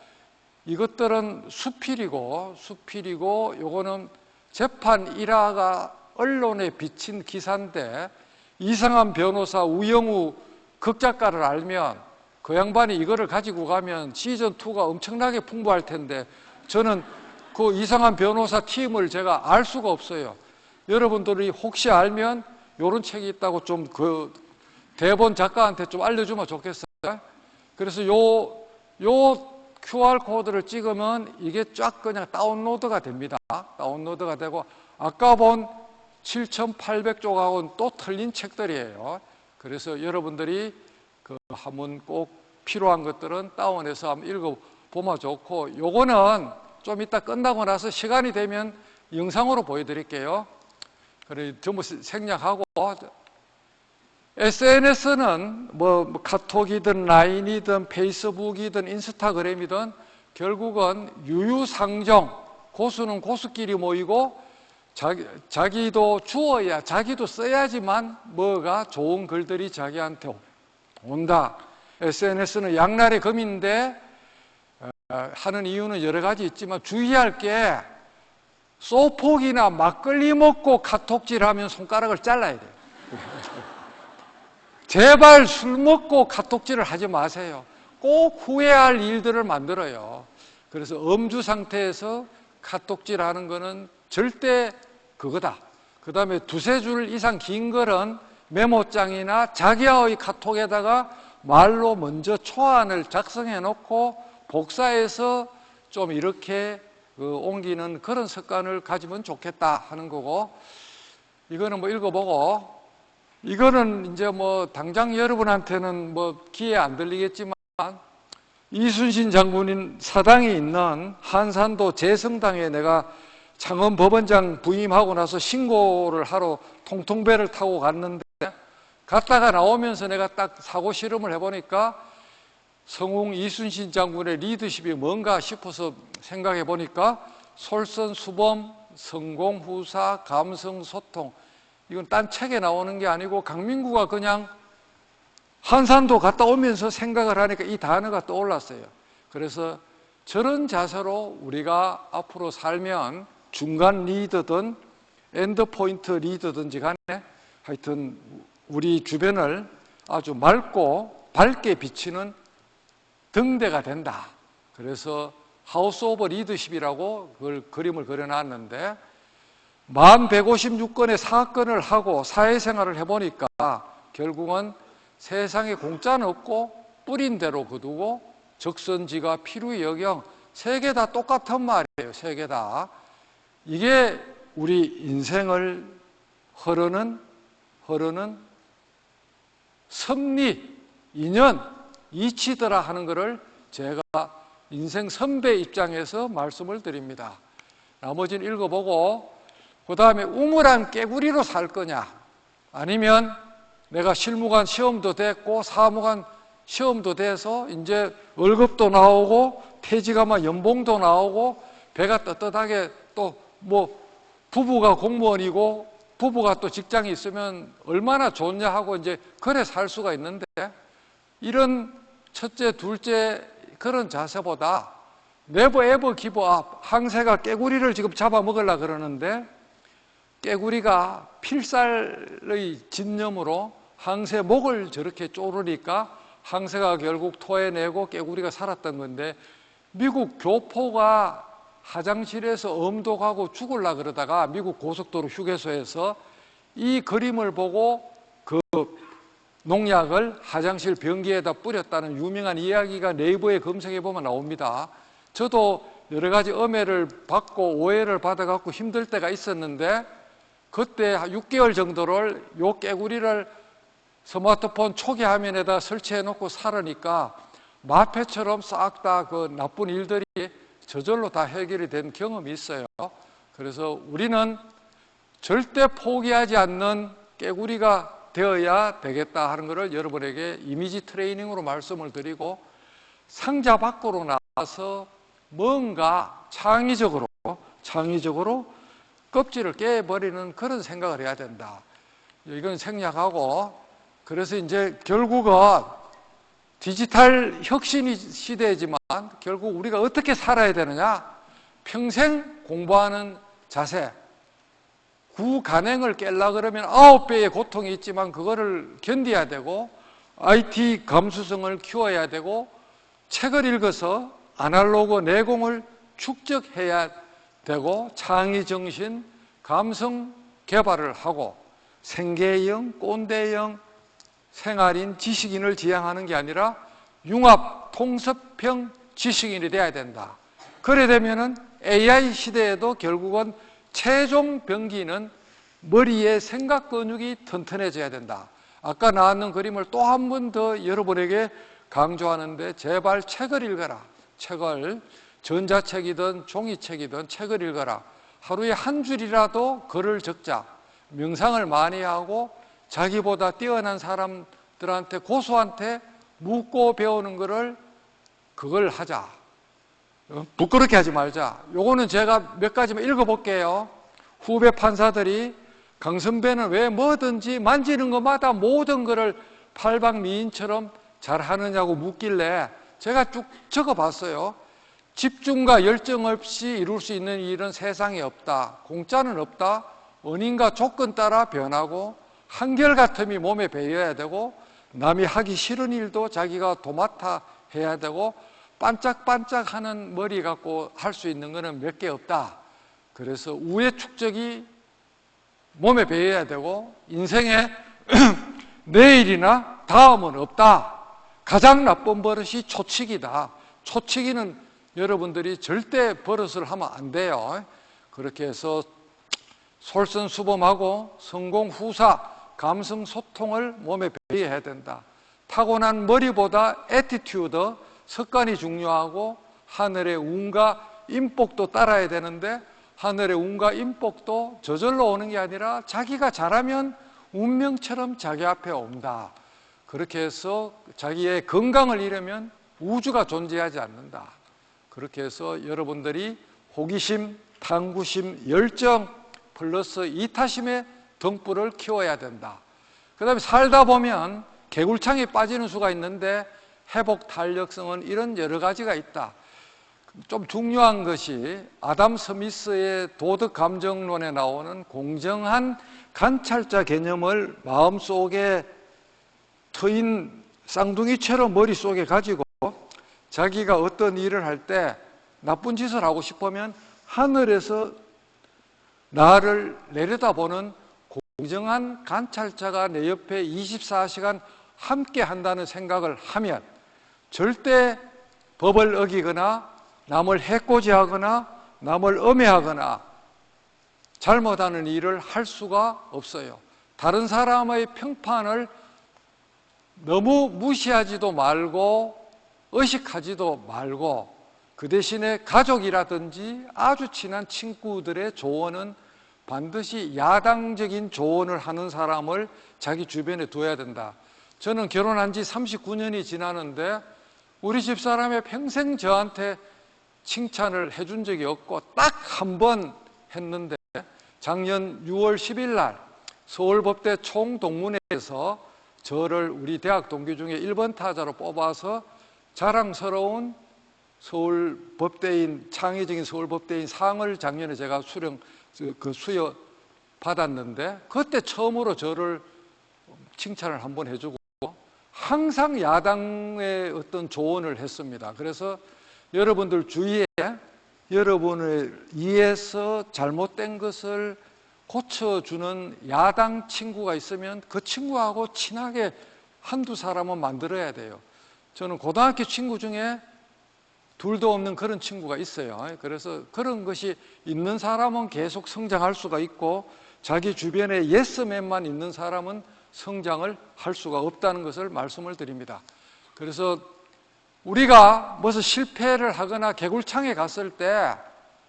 이것들은 수필이고 요거는 재판 일화가 언론에 비친 기사인데, 이상한 변호사 우영우 극작가를 알면 그 양반이 이거를 가지고 가면 시즌2가 엄청나게 풍부할 텐데, 저는 그 이상한 변호사 팀을 제가 알 수가 없어요. 여러분들이 혹시 알면 이런 책이 있다고 좀 그 대본 작가한테 좀 알려주면 좋겠어요. 그래서 요 QR코드를 찍으면 이게 쫙 그냥 다운로드가 됩니다. 다운로드가 되고, 아까 본 7,800쪽하고는 또 틀린 책들이에요. 그래서 여러분들이 한번 꼭 필요한 것들은 다운해서 한번 읽어보면 좋고, 요거는 좀 이따 끝나고 나서 시간이 되면 영상으로 보여드릴게요. 그래 전부 생략하고, SNS는 뭐 카톡이든 라인이든 페이스북이든 인스타그램이든 결국은 유유상종, 고수는 고수끼리 모이고 자기도 주어야, 자기도 써야지만 뭐가 좋은 글들이 자기한테 온다. SNS는 양날의 검인데 하는 이유는 여러 가지 있지만 주의할 게, 소폭이나 막걸리 먹고 카톡질하면 손가락을 잘라야 돼요. 제발 술 먹고 카톡질을 하지 마세요. 꼭 후회할 일들을 만들어요. 그래서 음주 상태에서 카톡질하는 거는 절대 그거다. 그 다음에 두세 줄 이상 긴 글은 메모장이나 자기와의 카톡에다가 말로 먼저 초안을 작성해 놓고 복사해서 좀 이렇게 옮기는 그런 습관을 가지면 좋겠다 하는 거고, 이거는 뭐 읽어보고, 이거는 이제 뭐 당장 여러분한테는 뭐 귀에 안 들리겠지만, 이순신 장군인 사당에 있는 한산도 제성당에 내가 창원 법원장 부임하고 나서 신고를 하러 통통배를 타고 갔는데, 갔다가 나오면서 내가 딱 사고 실험을 해보니까 성웅 이순신 장군의 리더십이 뭔가 싶어서 생각해 보니까 솔선수범, 성공후사, 감성소통, 이건 딴 책에 나오는 게 아니고 강민구가 그냥 한산도 갔다 오면서 생각을 하니까 이 단어가 떠올랐어요. 그래서 저런 자세로 우리가 앞으로 살면 중간 리더든 엔드포인트 리더든지 간에 하여튼 우리 주변을 아주 맑고 밝게 비치는 등대가 된다. 그래서 하우스 오브 리더십이라고 그걸 그림을 그려놨는데, 1156건의 사건을 하고 사회생활을 해보니까 결국은 세상에 공짜는 없고 뿌린 대로 거두고 적선지가 필요의 역영, 세 개 다 똑같은 말이에요. 세 개 다. 이게 우리 인생을 흐르는 섭리, 인연, 이치더라 하는 것을 제가 인생 선배 입장에서 말씀을 드립니다. 나머지는 읽어보고, 그 다음에 우물한 깨구리로 살 거냐, 아니면 내가 실무관 시험도 됐고 사무관 시험도 돼서 이제 월급도 나오고 퇴직하면 연봉도 나오고 배가 떳떳하게, 또 뭐 부부가 공무원이고 부부가 또 직장이 있으면 얼마나 좋냐 하고 이제 그래 살 수가 있는데, 이런 첫째, 둘째 그런 자세보다 네버 에버 기브 업, 항세가 깨구리를 지금 잡아먹으려고 그러는데 깨구리가 필살의 집념으로 항세 목을 저렇게 쪼르니까 항세가 결국 토해내고 깨구리가 살았던 건데, 미국 교포가 화장실에서 엄독하고 죽으려고 그러다가 미국 고속도로 휴게소에서 이 그림을 보고 그 농약을 화장실 변기에다 뿌렸다는 유명한 이야기가 네이버에 검색해 보면 나옵니다. 저도 여러 가지 엄해를 받고 오해를 받아갖고 힘들 때가 있었는데, 그때 6개월 정도를 요 깨구리를 스마트폰 초기 화면에다 설치해 놓고 살으니까 마패처럼 싹 다 그 나쁜 일들이 저절로 다 해결이 된 경험이 있어요. 그래서 우리는 절대 포기하지 않는 깨구리가 되어야 되겠다 하는 것을 여러분에게 이미지 트레이닝으로 말씀을 드리고, 상자 밖으로 나와서 뭔가 창의적으로 껍질을 깨버리는 그런 생각을 해야 된다. 이건 생략하고, 그래서 이제 결국은 디지털 혁신 시대지만 결국 우리가 어떻게 살아야 되느냐? 평생 공부하는 자세. 구간행을 깰라 그러면 9배의 고통이 있지만 그거를 견뎌야 되고, IT 감수성을 키워야 되고, 책을 읽어서 아날로그 내공을 축적해야 되고, 창의정신, 감성 개발을 하고, 생계형, 꼰대형, 생활인, 지식인을 지향하는 게 아니라 융합, 통섭형 지식인이 돼야 된다. 그래 되면은 AI 시대에도 결국은 최종 병기는 머리의 생각 근육이 튼튼해져야 된다. 아까 나왔는 그림을 또 한 번 더 여러분에게 강조하는데, 제발 책을 읽어라. 책을, 전자책이든 종이책이든 책을 읽어라. 하루에 한 줄이라도 글을 적자. 명상을 많이 하고 자기보다 뛰어난 사람들한테, 고수한테 묻고 배우는 거를, 그걸 하자. 부끄럽게 하지 말자. 요거는 제가 몇 가지만 읽어볼게요. 후배 판사들이 강선배는 왜 뭐든지 만지는 것마다 모든 것을 팔방미인처럼 잘 하느냐고 묻길래 제가 쭉 적어봤어요. 집중과 열정 없이 이룰 수 있는 일은 세상에 없다. 공짜는 없다. 원인과 조건 따라 변하고 한결같음이 몸에 배어야 되고 남이 하기 싫은 일도 자기가 도맡아 해야 되고 반짝반짝하는 머리 갖고 할 수 있는 것은 몇 개 없다. 그래서 우의 축적이 몸에 배어야 되고 인생에 내일이나 다음은 없다. 가장 나쁜 버릇이 초치기다. 초치기는 여러분들이 절대 버릇을 하면 안 돼요. 그렇게 해서 솔선수범하고 성공 후사, 감성 소통을 몸에 배어야 된다. 타고난 머리보다 애티튜드, 습관이 중요하고 하늘의 운과 인복도 따라야 되는데 하늘의 운과 인복도 저절로 오는 게 아니라 자기가 잘하면 운명처럼 자기 앞에 온다. 그렇게 해서 자기의 건강을 잃으면 우주가 존재하지 않는다. 그렇게 해서 여러분들이 호기심, 탐구심, 열정 플러스 이타심의 등불을 키워야 된다. 그 다음에 살다 보면 개굴창에 빠지는 수가 있는데 회복 탄력성은 이런 여러 가지가 있다. 좀 중요한 것이 아담 스미스의 도덕 감정론에 나오는 공정한 관찰자 개념을 마음속에 트인 쌍둥이처럼 머릿속에 가지고 자기가 어떤 일을 할 때 나쁜 짓을 하고 싶으면 하늘에서 나를 내려다보는 공정한 관찰자가 내 옆에 24시간 함께 한다는 생각을 하면 절대 법을 어기거나 남을 해코지하거나 남을 음해하거나 잘못하는 일을 할 수가 없어요. 다른 사람의 평판을 너무 무시하지도 말고 의식하지도 말고 그 대신에 가족이라든지 아주 친한 친구들의 조언은 반드시 야당적인 조언을 하는 사람을 자기 주변에 둬야 된다. 저는 결혼한 지 39년이 지나는데 우리 집사람이 평생 저한테 칭찬을 해준 적이 없고 딱 한 번 했는데 작년 6월 10일 날 서울법대 총동문회에서 저를 우리 대학 동기 중에 1번 타자로 뽑아서 자랑스러운 서울법대인, 창의적인 서울법대인 상을 작년에 제가 수여 받았는데 그때 처음으로 저를 칭찬을 한번 해주고 항상 야당의 어떤 조언을 했습니다. 그래서 여러분들 주위에 여러분을 이해해서 잘못된 것을 고쳐주는 야당 친구가 있으면 그 친구하고 친하게 한두 사람은 만들어야 돼요. 저는 고등학교 친구 중에 둘도 없는 그런 친구가 있어요. 그래서 그런 것이 있는 사람은 계속 성장할 수가 있고 자기 주변에 예스맨만 있는 사람은 성장을 할 수가 없다는 것을 말씀을 드립니다. 그래서 우리가 무슨 실패를 하거나 개굴창에 갔을 때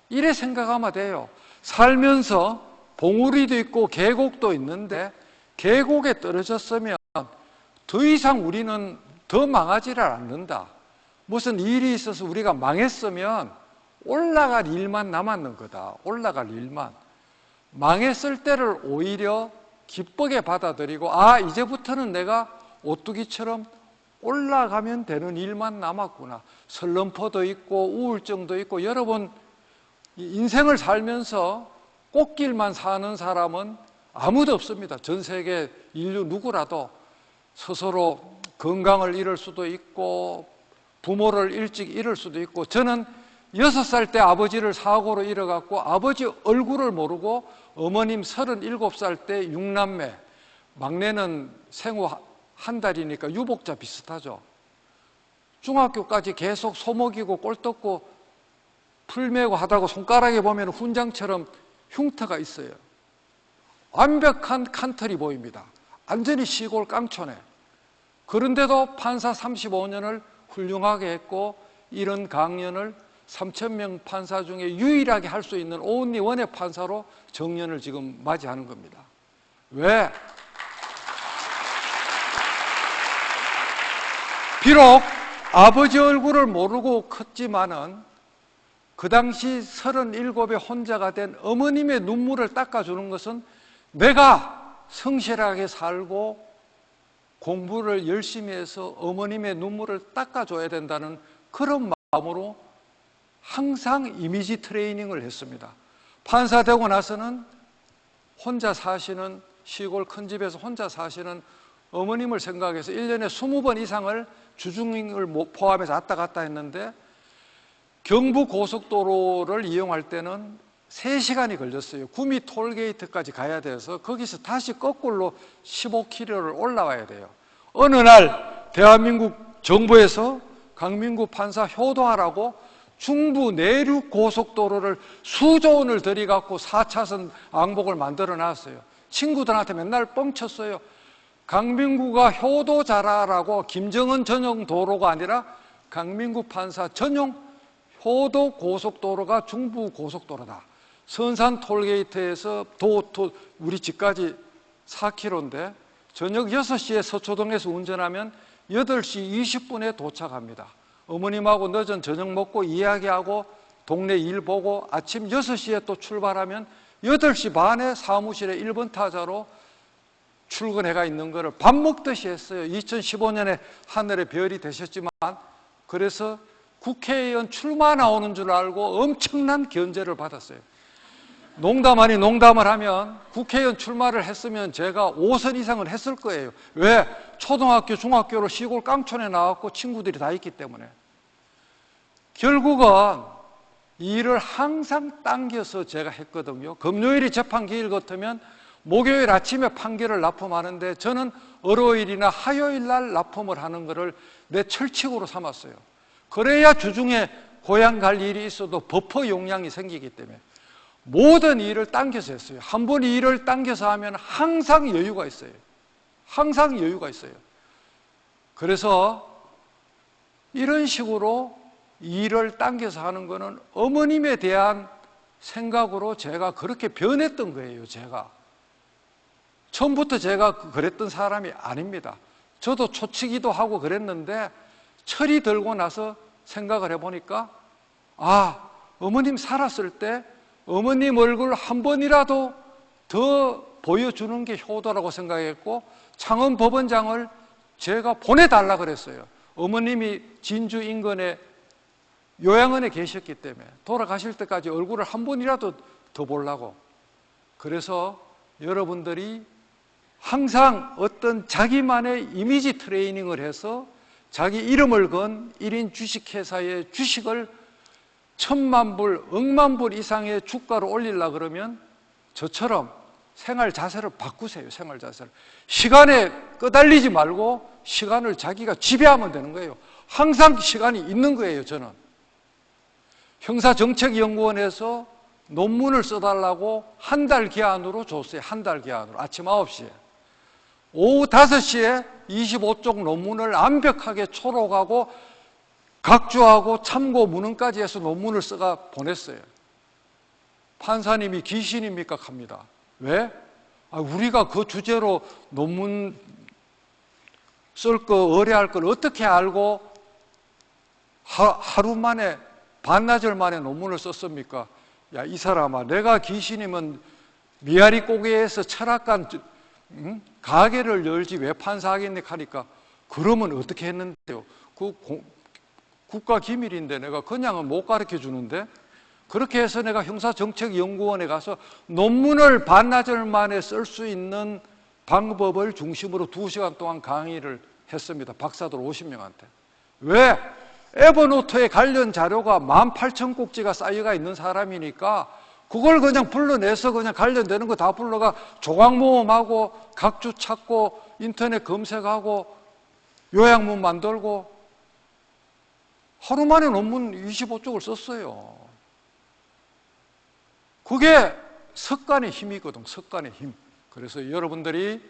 이래 생각하면 돼요. 살면서 봉우리도 있고 계곡도 있는데 계곡에 떨어졌으면 더 이상 우리는 더 망하지를 않는다. 무슨 일이 있어서 우리가 망했으면 올라갈 일만 남았는 거다. 올라갈 일만. 망했을 때를 오히려 기쁘게 받아들이고 이제부터는 내가 오뚜기처럼 올라가면 되는 일만 남았구나. 슬럼프도 있고 우울증도 있고 여러분 인생을 살면서 꽃길만 사는 사람은 아무도 없습니다. 전 세계 인류 누구라도 스스로 건강을 잃을 수도 있고 부모를 일찍 잃을 수도 있고 저는 6살 때 아버지를 사고로 잃어갖고 아버지 얼굴을 모르고 어머님 37살 때 6남매 막내는 생후 한 달이니까 유복자 비슷하죠. 중학교까지 계속 소먹이고 꼴떴고 풀매고 하다가 손가락에 보면 훈장처럼 흉터가 있어요. 완벽한 칸트리 보입니다. 완전히 시골 깡촌에. 그런데도 판사 35년을 훌륭하게 했고 이런 강연을 3,000명 판사 중에 유일하게 할 수 있는 온리 원의 판사로 정년을 지금 맞이하는 겁니다. 왜? 비록 아버지 얼굴을 모르고 컸지만은 그 당시 37에 혼자가 된 어머님의 눈물을 닦아주는 것은 내가 성실하게 살고 공부를 열심히 해서 어머님의 눈물을 닦아줘야 된다는 그런 마음으로 항상 이미지 트레이닝을 했습니다. 판사 되고 나서는 혼자 사시는 시골 큰 집에서 혼자 사시는 어머님을 생각해서 1년에 20번 이상을 주중을 포함해서 왔다 갔다 했는데 경부고속도로를 이용할 때는 3시간이 걸렸어요. 구미 톨게이트까지 가야 돼서 거기서 다시 거꾸로 15km를 올라와야 돼요. 어느 날 대한민국 정부에서 강민구 판사 효도하라고 중부 내륙 고속도로를 수조 원을 들여갖고 4차선 왕복을 만들어 놨어요. 친구들한테 맨날 뻥쳤어요. 강민구가 효도 잘하라고 김정은 전용 도로가 아니라 강민구 판사 전용 효도 고속도로가 중부 고속도로다. 선산 톨게이트에서 우리 집까지 4km인데 저녁 6시에 서초동에서 운전하면 8시 20분에 도착합니다. 어머님하고 늦은 저녁 먹고 이야기하고 동네 일 보고 아침 6시에 또 출발하면 8시 반에 사무실에 1번 타자로 출근해가 있는 거를 밥 먹듯이 했어요. 2015년에 하늘의 별이 되셨지만 그래서 국회의원 출마 나오는 줄 알고 엄청난 견제를 받았어요. 농담 아닌 농담을 하면 국회의원 출마를 했으면 제가 5선 이상을 했을 거예요. 왜? 초등학교, 중학교로 시골 깡촌에 나왔고 친구들이 다 있기 때문에. 결국은 일을 항상 당겨서 제가 했거든요. 금요일이 재판기일 같으면 목요일 아침에 판결을 납품하는데 저는 월요일이나 화요일 날 납품을 하는 것을 내 철칙으로 삼았어요. 그래야 주중에 고향 갈 일이 있어도 버퍼 용량이 생기기 때문에 모든 일을 당겨서 했어요. 한 번 일을 당겨서 하면 항상 여유가 있어요. 항상 여유가 있어요. 그래서 이런 식으로 일을 당겨서 하는 거는 어머님에 대한 생각으로 제가 그렇게 변했던 거예요. 제가 처음부터 제가 그랬던 사람이 아닙니다. 저도 초치기도 하고 그랬는데 철이 들고 나서 생각을 해보니까 어머님 살았을 때 어머님 얼굴 한 번이라도 더 보여주는 게 효도라고 생각했고 창원법원장을 제가 보내달라 그랬어요. 어머님이 진주 인근에 요양원에 계셨기 때문에 돌아가실 때까지 얼굴을 한 번이라도 더 보려고. 그래서 여러분들이 항상 어떤 자기만의 이미지 트레이닝을 해서 자기 이름을 건 1인 주식회사의 주식을 1,000만 불, 억만 불 이상의 주가로 올리려고 그러면 저처럼 생활 자세를 바꾸세요. 생활 자세를. 시간에 끄달리지 말고 시간을 자기가 지배하면 되는 거예요. 항상 시간이 있는 거예요. 저는 형사정책연구원에서 논문을 써달라고 한 달 기한으로 줬어요. 한 달 기한으로. 아침 9시에. 오후 5시에 25쪽 논문을 완벽하게 초록하고 각주하고 참고 문헌까지 해서 논문을 써가 보냈어요. 판사님이 귀신입니까? 합니다. 왜? 우리가 그 주제로 논문 쓸 거, 의뢰할 걸 어떻게 알고 하루 만에, 반나절 만에 논문을 썼습니까? 야, 이 사람아, 내가 귀신이면 미아리 고개에서 철학관 가게를 열지 왜 판사하겠니? 하니까 그러면 어떻게 했는데요? 그 국가 기밀인데 내가 그냥은 못 가르쳐 주는데 그렇게 해서 내가 형사정책연구원에 가서 논문을 반나절 만에 쓸 수 있는 방법을 중심으로 2시간 동안 강의를 했습니다. 박사들 50명한테. 왜? 에버노트에 관련 자료가 18,000꼭지가 쌓여가 있는 사람이니까 그걸 그냥 불러내서 그냥 관련되는 거 다 불러가 조각모음하고 각주 찾고 인터넷 검색하고 요약문 만들고 하루 만에 논문 25쪽을 썼어요. 그게 석간의 힘이거든. 석간의 힘. 그래서 여러분들이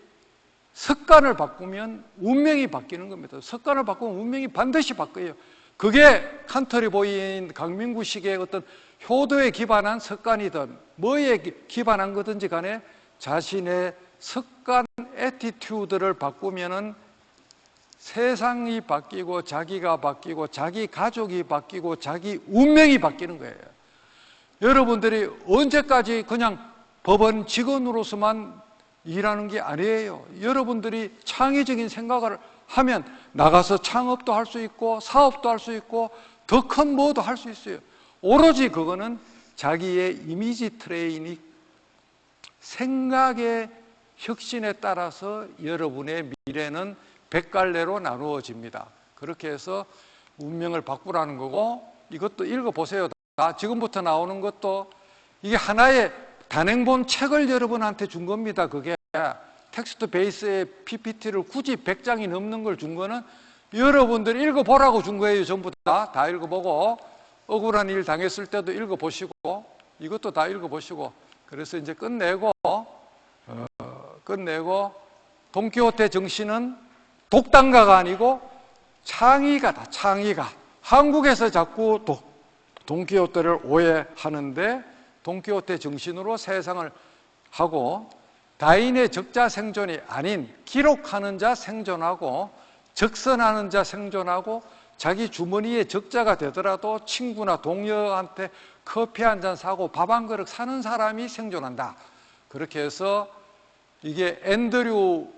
습관을 바꾸면 운명이 바뀌는 겁니다. 습관을 바꾸면 운명이 반드시 바뀌어요. 그게 칸터리보이인 강민구식의 어떤 효도에 기반한 습관이든 뭐에 기반한 거든지 간에 자신의 습관, 애티튜드를 바꾸면은 세상이 바뀌고 자기가 바뀌고 자기 가족이 바뀌고 자기 운명이 바뀌는 거예요. 여러분들이 언제까지 그냥 법원 직원으로서만 일하는 게 아니에요. 여러분들이 창의적인 생각을 하면 나가서 창업도 할 수 있고 사업도 할 수 있고 더 큰 뭐도 할 수 있어요. 오로지 그거는 자기의 이미지 트레이닝, 생각의 혁신에 따라서 여러분의 미래는 100갈래로 나누어집니다. 그렇게 해서 운명을 바꾸라는 거고, 이것도 읽어보세요. 다 지금부터 나오는 것도 이게 하나의 단행본 책을 여러분한테 준 겁니다. 그게 텍스트 베이스의 PPT를 굳이 100장이 넘는 걸 준 거는 여러분들이 읽어보라고 준 거예요. 전부 다 읽어보고, 억울한 일 당했을 때도 읽어보시고, 이것도 다 읽어보시고, 그래서 이제 끝내고 돈키호테 정신은 독단가가 아니고 창의가다. 창의가. 한국에서 자꾸 돈키호테를 오해하는데 돈키호테 정신으로 세상을 하고, 다인의 적자 생존이 아닌 기록하는 자 생존하고 적선하는 자 생존하고, 자기 주머니에 적자가 되더라도 친구나 동료한테 커피 한 잔 사고 밥 한 그릇 사는 사람이 생존한다. 그렇게 해서 이게 앤드류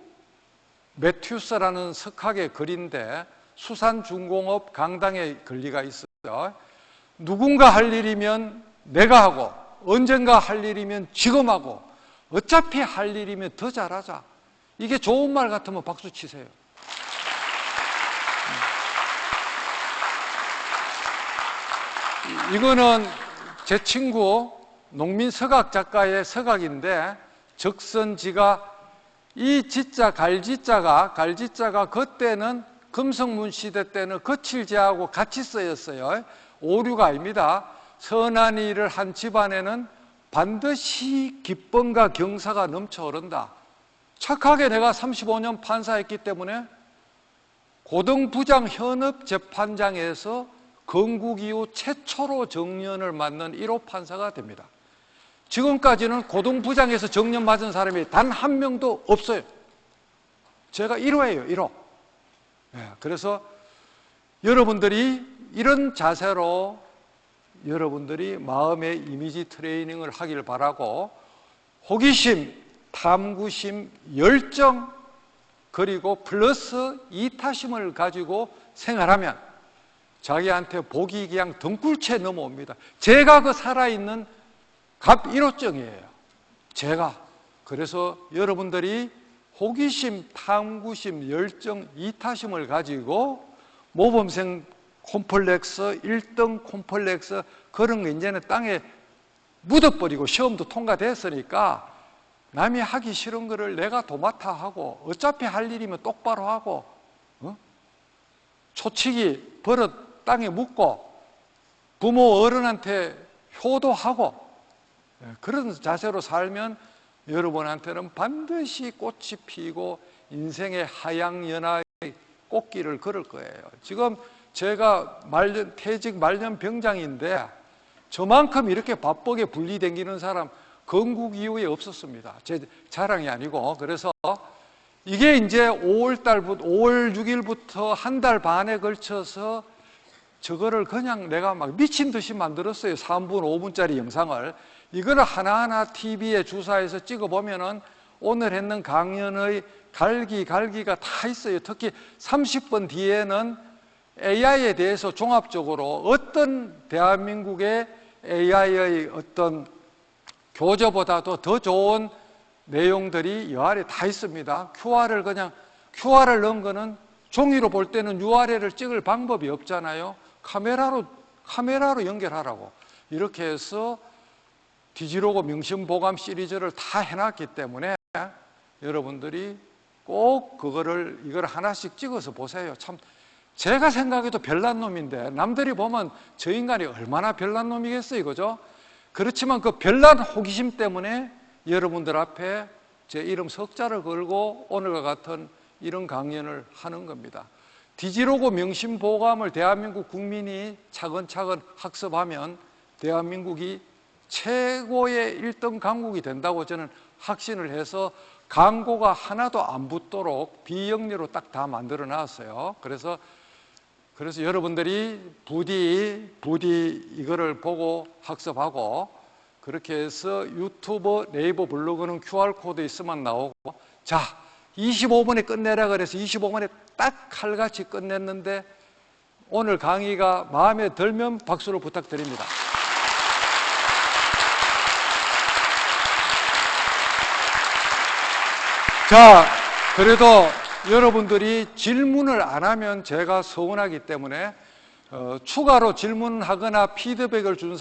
매튜스라는 석학의 글인데, 수산중공업 강당의 권리가 있어요. 누군가 할 일이면 내가 하고, 언젠가 할 일이면 지금 하고, 어차피 할 일이면 더 잘하자. 이게 좋은 말 같으면 박수 치세요. 이거는 제 친구 농민 서각 작가의 서각인데, 적선지가 이 지자 갈지자가 그때는 금성문 시대 때는 거칠지하고 같이 쓰였어요. 오류가 아닙니다. 선한 일을 한 집안에는 반드시 기쁨과 경사가 넘쳐 흐른다. 착하게 내가 35년 판사했기 때문에 고등부장 현업 재판장에서 건국 이후 최초로 정년을 맞는 1호 판사가 됩니다. 지금까지는 고등부장에서 정년 맞은 사람이 단 한 명도 없어요. 제가 1호예요, 1호. 그래서 여러분들이 이런 자세로 여러분들이 마음의 이미지 트레이닝을 하길 바라고, 호기심, 탐구심, 열정, 그리고 플러스 이타심을 가지고 생활하면 자기한테 복이 그냥 등굴채 넘어옵니다. 제가 그 살아있는 갑 1호증이에요. 제가. 그래서 여러분들이 호기심, 탐구심, 열정, 이타심을 가지고 모범생 콤플렉스, 1등 콤플렉스 그런 거 이제는 땅에 묻어버리고 시험도 통과됐으니까 남이 하기 싫은 거를 내가 도맡아 하고, 어차피 할 일이면 똑바로 하고, 초치기 버릇 땅에 묻고 부모 어른한테 효도하고, 그런 자세로 살면 여러분한테는 반드시 꽃이 피고 인생의 하양연화의 꽃길을 걸을 거예요. 지금 제가 퇴직 말년 병장인데 저만큼 이렇게 바쁘게 분리댕기는 사람 건국 이후에 없었습니다. 제 자랑이 아니고. 그래서 이게 이제 5월 6일부터 한 달 반에 걸쳐서 저거를 그냥 내가 막 미친 듯이 만들었어요. 3분, 5분짜리 영상을. 이거를 하나하나 TV에 주사해서 찍어보면은 오늘 했는 강연의 갈기가 다 있어요. 특히 30번 뒤에는 AI에 대해서 종합적으로 어떤 대한민국의 AI의 어떤 교재보다도 더 좋은 내용들이 이 아래 다 있습니다. QR을 넣은 거는 종이로 볼 때는 URL을 찍을 방법이 없잖아요. 카메라로 연결하라고. 이렇게 해서 디지로그 명심보감 시리즈를 다 해놨기 때문에 여러분들이 꼭 이걸 하나씩 찍어서 보세요. 참, 제가 생각해도 별난 놈인데 남들이 보면 저 인간이 얼마나 별난 놈이겠어요, 그죠? 그렇지만 그 별난 호기심 때문에 여러분들 앞에 제 이름 석자를 걸고 오늘과 같은 이런 강연을 하는 겁니다. 디지로그 명심보감을 대한민국 국민이 차근차근 학습하면 대한민국이 최고의 1등 강국이 된다고 저는 확신을 해서 광고가 하나도 안 붙도록 비영리로 딱 다 만들어 놨어요. 그래서 여러분들이 부디 이거를 보고 학습하고, 그렇게 해서 유튜브, 네이버 블로그는 QR코드 있으면 나오고, 자, 25분에 끝내라 그래서 25분에 딱 칼같이 끝냈는데 오늘 강의가 마음에 들면 박수를 부탁드립니다. 자, 그래도 여러분들이 질문을 안 하면 제가 서운하기 때문에 추가로 질문하거나 피드백을 줄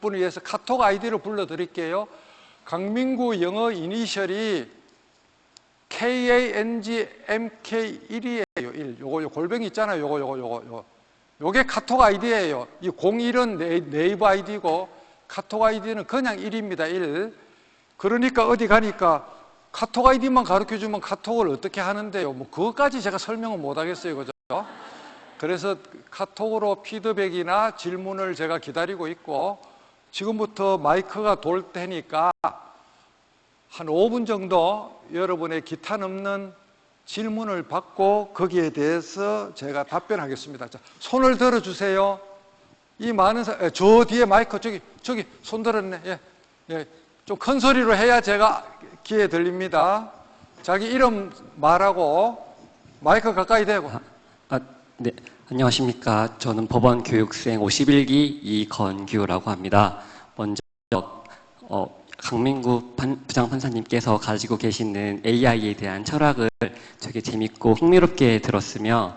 분을 위해서 카톡 아이디를 불러드릴게요. 강민구 영어 이니셜이 KANGMK1이에요. 1. 요거 골뱅이 있잖아요. 요게 카톡 아이디예요. 이 01은 네이버 아이디고 카톡 아이디는 그냥 1입니다. 1. 그러니까 어디 가니까 카톡 아이디만 가르쳐주면 카톡을 어떻게 하는데요? 뭐 그것까지 제가 설명을 못 하겠어요. 그죠? 그래서 카톡으로 피드백이나 질문을 제가 기다리고 있고, 지금부터 마이크가 돌 테니까 한 5분 정도 여러분의 기탄 없는 질문을 받고 거기에 대해서 제가 답변하겠습니다. 자, 손을 들어주세요. 이 많은 저 뒤에 마이크 저기 손 들었네. 예. 좀 큰 소리로 해야 제가 귀에 들립니다. 자기 이름 말하고 마이크 가까이 대고. 네. 안녕하십니까. 저는 법원 교육생 51기 이건규라고 합니다. 먼저 강민구 부장판사님께서 가지고 계시는 AI에 대한 철학을 되게 재밌고 흥미롭게 들었으며,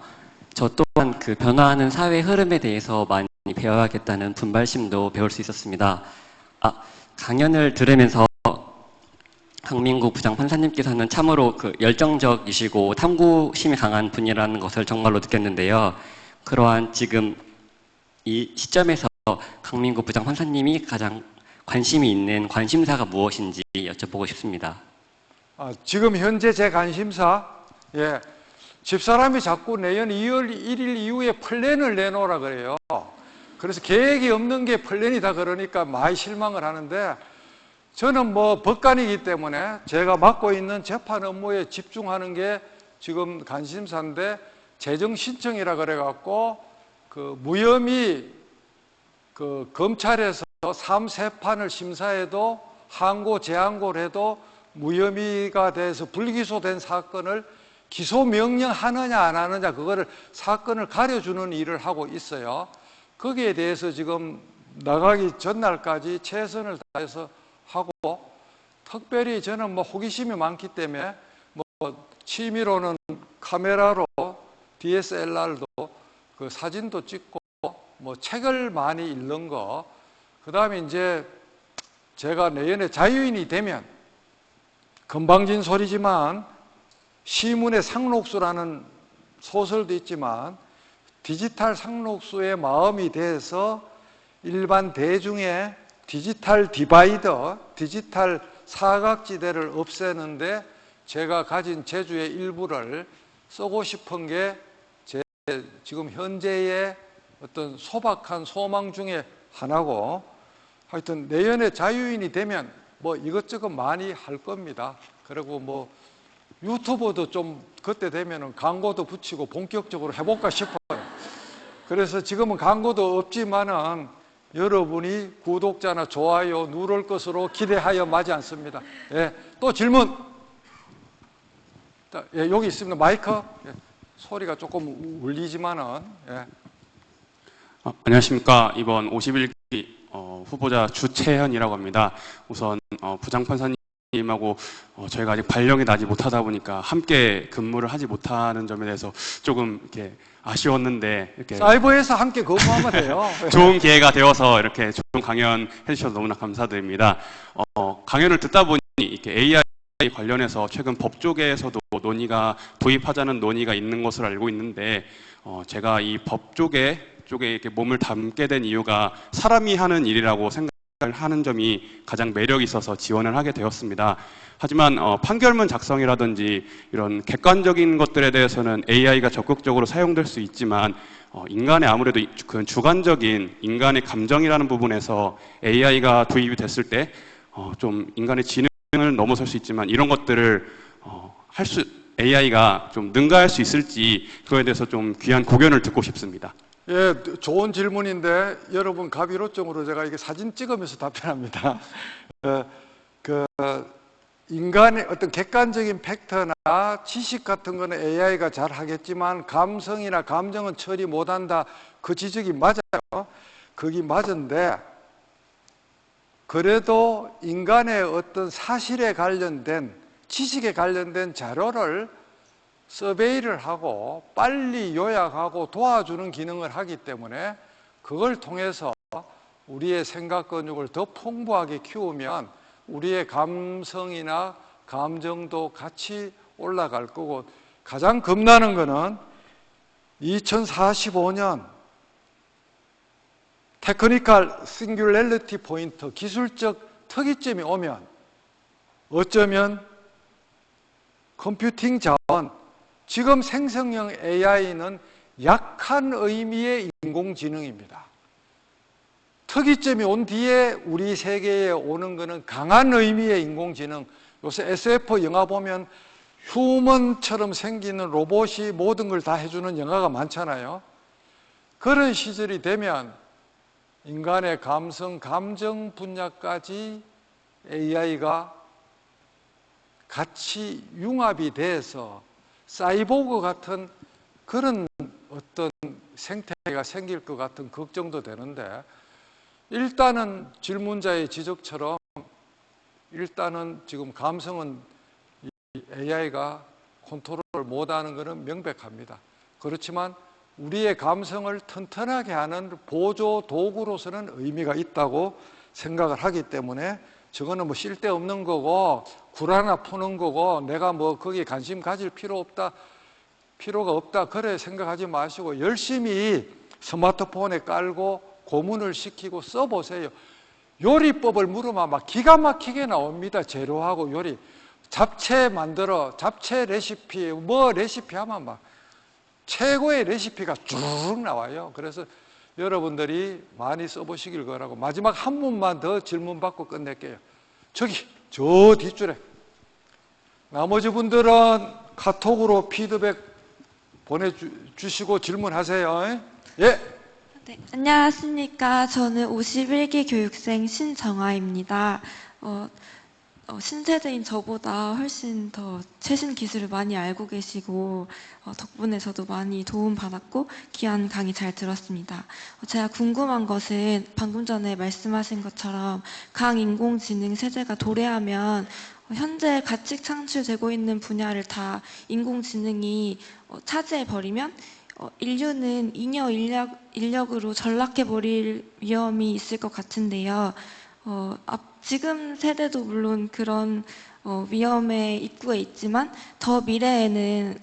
저 또한 그 변화하는 사회 흐름에 대해서 많이 배워야겠다는 분발심도 배울 수 있었습니다. 강연을 들으면서 강민구 부장판사님께서는 참으로 그 열정적이시고 탐구심이 강한 분이라는 것을 정말로 느꼈는데요. 그러한 지금 이 시점에서 강민구 부장판사님이 가장 관심이 있는 관심사가 무엇인지 여쭤보고 싶습니다. 지금 현재 제 관심사, 집사람이 자꾸 내년 2월 1일 이후에 플랜을 내놓으라 그래요. 그래서 계획이 없는 게 플랜이다 그러니까 많이 실망을 하는데, 저는 뭐 법관이기 때문에 제가 맡고 있는 재판 업무에 집중하는 게 지금 관심사인데, 재정 신청이라 그래갖고 그 무혐의 그 검찰에서 3세판을 심사해도 항고 재항고를 해도 무혐의가 돼서 불기소된 사건을 기소 명령하느냐 안 하느냐, 그거를 사건을 가려주는 일을 하고 있어요. 거기에 대해서 지금 나가기 전날까지 최선을 다해서 하고, 특별히 저는 뭐 호기심이 많기 때문에 뭐 취미로는 카메라로 DSLR도 그 사진도 찍고 뭐 책을 많이 읽는 거, 그 다음에 이제 제가 내년에 자유인이 되면, 건방진 소리지만 시문의 상록수라는 소설도 있지만 디지털 상록수의 마음이 돼서 일반 대중의 디지털 디바이더, 디지털 사각지대를 없애는데 제가 가진 재주의 일부를 쓰고 싶은 게 제 지금 현재의 어떤 소박한 소망 중에 하나고, 하여튼 내년에 자유인이 되면 뭐 이것저것 많이 할 겁니다. 그리고 뭐 유튜브도 좀 그때 되면은 광고도 붙이고 본격적으로 해볼까 싶어요. 그래서 지금은 광고도 없지만은 여러분이 구독자나 좋아요 누를 것으로 기대하여 마지 않습니다. 또 질문. 여기 있습니다. 마이크. 소리가 조금 울리지만은. 안녕하십니까. 이번 51기 후보자 주채현이라고 합니다. 우선 부장판사님하고 저희가 아직 발령이 나지 못하다 보니까 함께 근무를 하지 못하는 점에 대해서 조금 이렇게 아쉬웠는데, 이렇게 사이버에서 함께 근무하면 돼요. 좋은 기회가 되어서 이렇게 좋은 강연 해주셔서 너무나 감사드립니다. 강연을 듣다 보니 이렇게 AI 관련해서 최근 법조계에서도 논의가 도입하자는 논의가 있는 것으로 알고 있는데, 제가 이 법조계 쪽에 이렇게 몸을 담게 된 이유가 사람이 하는 일이라고 하는 점이 가장 매력이 있어서 지원을 하게 되었습니다. 하지만 판결문 작성이라든지 이런 객관적인 것들에 대해서는 AI가 적극적으로 사용될 수 있지만 인간의 아무래도 그 주관적인 인간의 감정이라는 부분에서 AI가 도입이 됐을 때 좀 인간의 지능을 넘어설 수 있지만 이런 것들을 AI가 좀 능가할 수 있을지 그거에 대해서 좀 귀한 고견을 듣고 싶습니다. 예, 좋은 질문인데 여러분 가비로점으로 제가 이게 사진 찍으면서 답변합니다. 인간의 어떤 객관적인 팩트나 지식 같은 거는 AI가 잘 하겠지만 감성이나 감정은 처리 못한다. 그 지적이 맞아요. 그게 맞은데 그래도 인간의 어떤 사실에 관련된 지식에 관련된 자료를 서베이를 하고 빨리 요약하고 도와주는 기능을 하기 때문에 그걸 통해서 우리의 생각 근육을 더 풍부하게 키우면 우리의 감성이나 감정도 같이 올라갈 거고 가장 겁나는 거는 2045년 테크니컬 싱귤레리티 포인트 기술적 특이점이 오면 어쩌면 컴퓨팅 자원 지금 생성형 AI는 약한 의미의 인공지능입니다. 특이점이 온 뒤에 우리 세계에 오는 것은 강한 의미의 인공지능. 요새 SF 영화 보면 휴먼처럼 생기는 로봇이 모든 걸 다 해주는 영화가 많잖아요. 그런 시절이 되면 인간의 감성, 감정 분야까지 AI가 같이 융합이 돼서 사이보그 같은 그런 어떤 생태계가 생길 것 같은 걱정도 되는데 일단은 질문자의 지적처럼 일단은 지금 감성은 AI가 컨트롤을 못하는 것은 명백합니다. 그렇지만 우리의 감성을 튼튼하게 하는 보조 도구로서는 의미가 있다고 생각을 하기 때문에 저거는 뭐 쓸데없는 거고 굴 하나 푸는 거고 내가 뭐 거기에 관심 가질 필요가 없다 그래 생각하지 마시고 열심히 스마트폰에 깔고 고문을 시키고 써보세요. 요리법을 물으면 막 기가 막히게 나옵니다. 재료하고 요리. 잡채 만들어, 잡채 레시피, 뭐 레시피 하면 막 최고의 레시피가 쭉 나와요. 그래서 여러분들이 많이 써보시길 거라고. 마지막 한 분만 더 질문 받고 끝낼게요. 저기, 저 뒷줄에. 나머지 분들은 카톡으로 피드백 보내주시고 질문하세요. 예. 네, 안녕하십니까. 저는 51기 교육생 신정아입니다. 신세대인 저보다 훨씬 더 최신 기술을 많이 알고 계시고 덕분에 저도 많이 도움받았고 귀한 강의 잘 들었습니다. 제가 궁금한 것은 방금 전에 말씀하신 것처럼 강인공지능 세대가 도래하면 현재 가치 창출되고 있는 분야를 다 인공지능이 차지해버리면 인류는 잉여 인력으로 전락해버릴 위험이 있을 것 같은데요. 지금 세대도 물론 그런 위험에 입구에 있지만 더 미래에는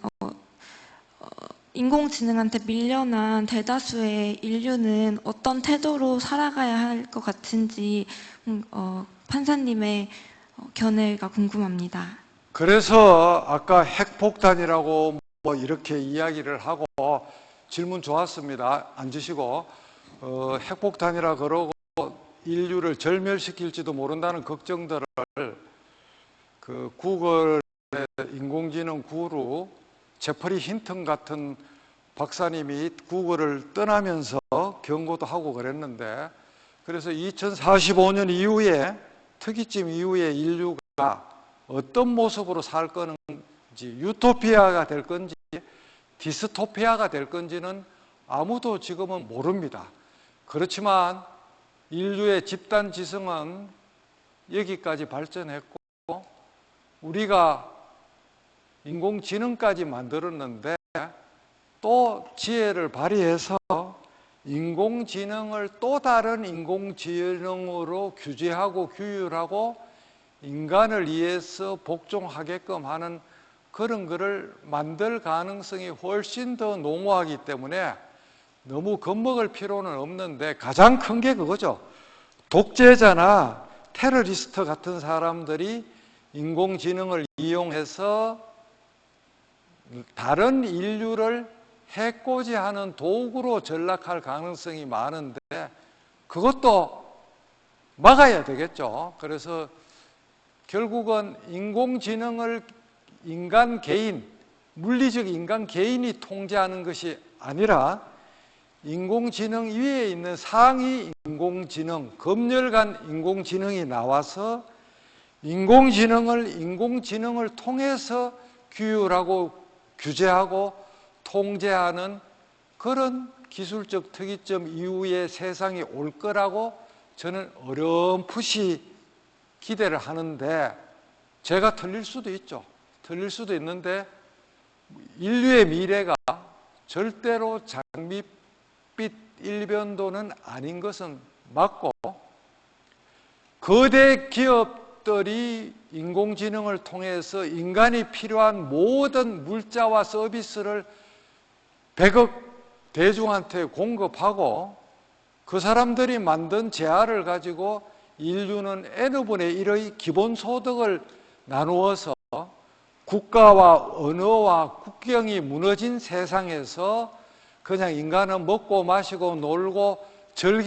인공지능한테 밀려난 대다수의 인류는 어떤 태도로 살아가야 할 것 같은지 판사님의 견해가 궁금합니다. 그래서 아까 핵폭탄이라고 뭐 이렇게 이야기를 하고 질문 좋았습니다. 앉으시고 핵폭탄이라 그러고 인류를 절멸시킬지도 모른다는 걱정들을 그 구글의 인공지능 구루 제퍼리 힌턴 같은 박사님이 구글을 떠나면서 경고도 하고 그랬는데 그래서 2045년 이후에 특이점 이후에 인류가 어떤 모습으로 살 건지 유토피아가 될 건지 디스토피아가 될 건지는 아무도 지금은 모릅니다. 그렇지만 인류의 집단 지성은 여기까지 발전했고 우리가 인공지능까지 만들었는데 또 지혜를 발휘해서 인공지능을 또 다른 인공지능으로 규제하고 규율하고 인간을 위해서 복종하게끔 하는 그런 거를 만들 가능성이 훨씬 더 농후하기 때문에 너무 겁먹을 필요는 없는데 가장 큰 게 그거죠. 독재자나 테러리스트 같은 사람들이 인공지능을 이용해서 다른 인류를 해코지하는 도구로 전락할 가능성이 많은데 그것도 막아야 되겠죠. 그래서 결국은 인공지능을 인간 개인, 물리적 인간 개인이 통제하는 것이 아니라 인공지능 위에 있는 상위 인공지능, 검열간 인공지능이 나와서 인공지능을 통해서 규율하고 규제하고 통제하는 그런 기술적 특이점 이후의 세상이 올 거라고 저는 어렴풋이 기대를 하는데 제가 틀릴 수도 있죠. 틀릴 수도 있는데 인류의 미래가 절대로 장밋빛 일변도는 아닌 것은 맞고 거대 기업들이 인공지능을 통해서 인간이 필요한 모든 물자와 서비스를 100억 대중한테 공급하고 그 사람들이 만든 재화를 가지고 인류는 N분의 1의 기본소득을 나누어서 국가와 언어와 국경이 무너진 세상에서 그냥 인간은 먹고 마시고 놀고 즐기는